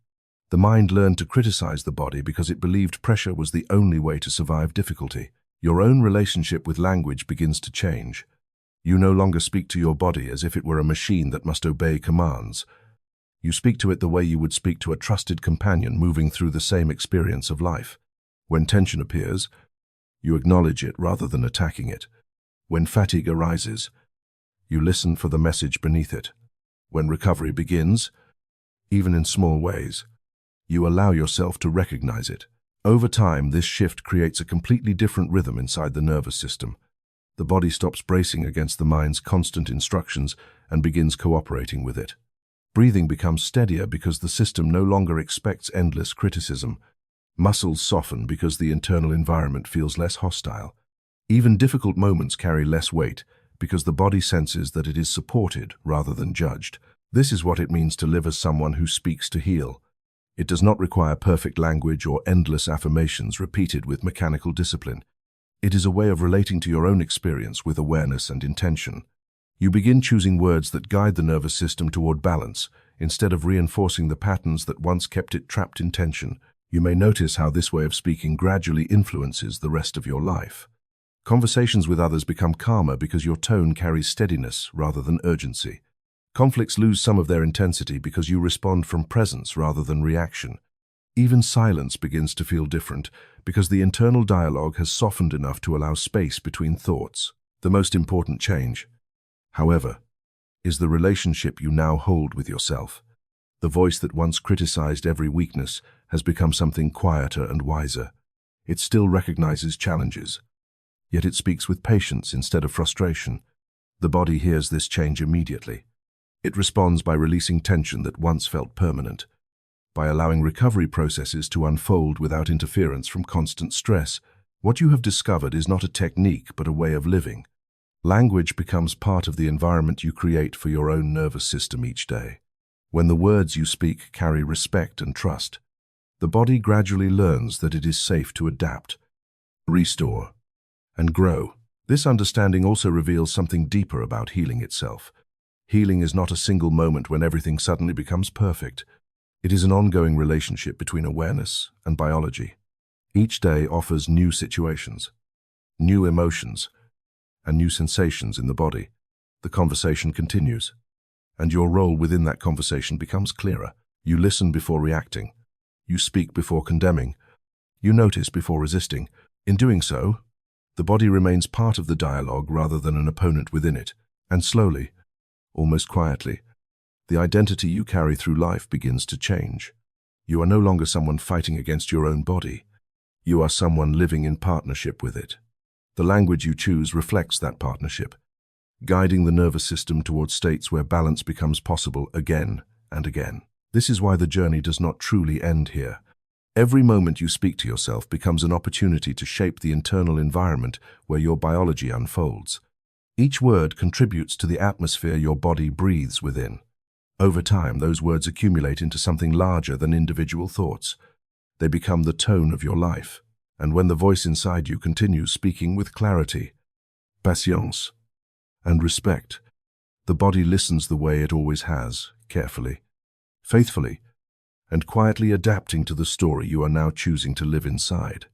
The mind learned to criticize the body because it believed pressure was the only way to survive difficulty. Your own relationship with language begins to change. You no longer speak to your body as if it were a machine that must obey commands. You speak to it the way you would speak to a trusted companion moving through the same experience of life. When tension appears, you acknowledge it rather than attacking it. When fatigue arises, you listen for the message beneath it. When recovery begins, even in small ways, you allow yourself to recognize it. Over time, this shift creates a completely different rhythm inside the nervous system. The body stops bracing against the mind's constant instructions and begins cooperating with it. Breathing becomes steadier because the system no longer expects endless criticism. Muscles soften because the internal environment feels less hostile. Even difficult moments carry less weight because the body senses that it is supported rather than judged. This is what it means to live as someone who speaks to heal. It does not require perfect language or endless affirmations repeated with mechanical discipline. It is a way of relating to your own experience with awareness and intention. You begin choosing words that guide the nervous system toward balance, instead of reinforcing the patterns that once kept it trapped in tension. You may notice how this way of speaking gradually influences the rest of your life. Conversations with others become calmer because your tone carries steadiness rather than urgency. Conflicts lose some of their intensity because you respond from presence rather than reaction. Even silence begins to feel different because the internal dialogue has softened enough to allow space between thoughts. The most important change, however, is the relationship you now hold with yourself. The voice that once criticized every weakness has become something quieter and wiser. It still recognizes challenges, yet it speaks with patience instead of frustration. The body hears this change immediately. It responds by releasing tension that once felt permanent, by allowing recovery processes to unfold without interference from constant stress. What you have discovered is not a technique but a way of living. Language becomes part of the environment you create for your own nervous system each day. When the words you speak carry respect and trust, the body gradually learns that it is safe to adapt, restore, and grow. This understanding also reveals something deeper about healing itself. Healing is not a single moment when everything suddenly becomes perfect. It is an ongoing relationship between awareness and biology. Each day offers new situations, new emotions, and new sensations in the body. The conversation continues, and your role within that conversation becomes clearer. You listen before reacting. You speak before condemning. You notice before resisting. In doing so, the body remains part of the dialogue rather than an opponent within it. And slowly, almost quietly, the identity you carry through life begins to change. You are no longer someone fighting against your own body. You are someone living in partnership with it. The language you choose reflects that partnership, guiding the nervous system towards states where balance becomes possible again and again. This is why the journey does not truly end here. Every moment you speak to yourself becomes an opportunity to shape the internal environment where your biology unfolds. Each word contributes to the atmosphere your body breathes within. Over time, those words accumulate into something larger than individual thoughts. They become the tone of your life. And when the voice inside you continues speaking with clarity, patience, and respect, the body listens the way it always has, carefully, faithfully, and quietly adapting to the story you are now choosing to live inside.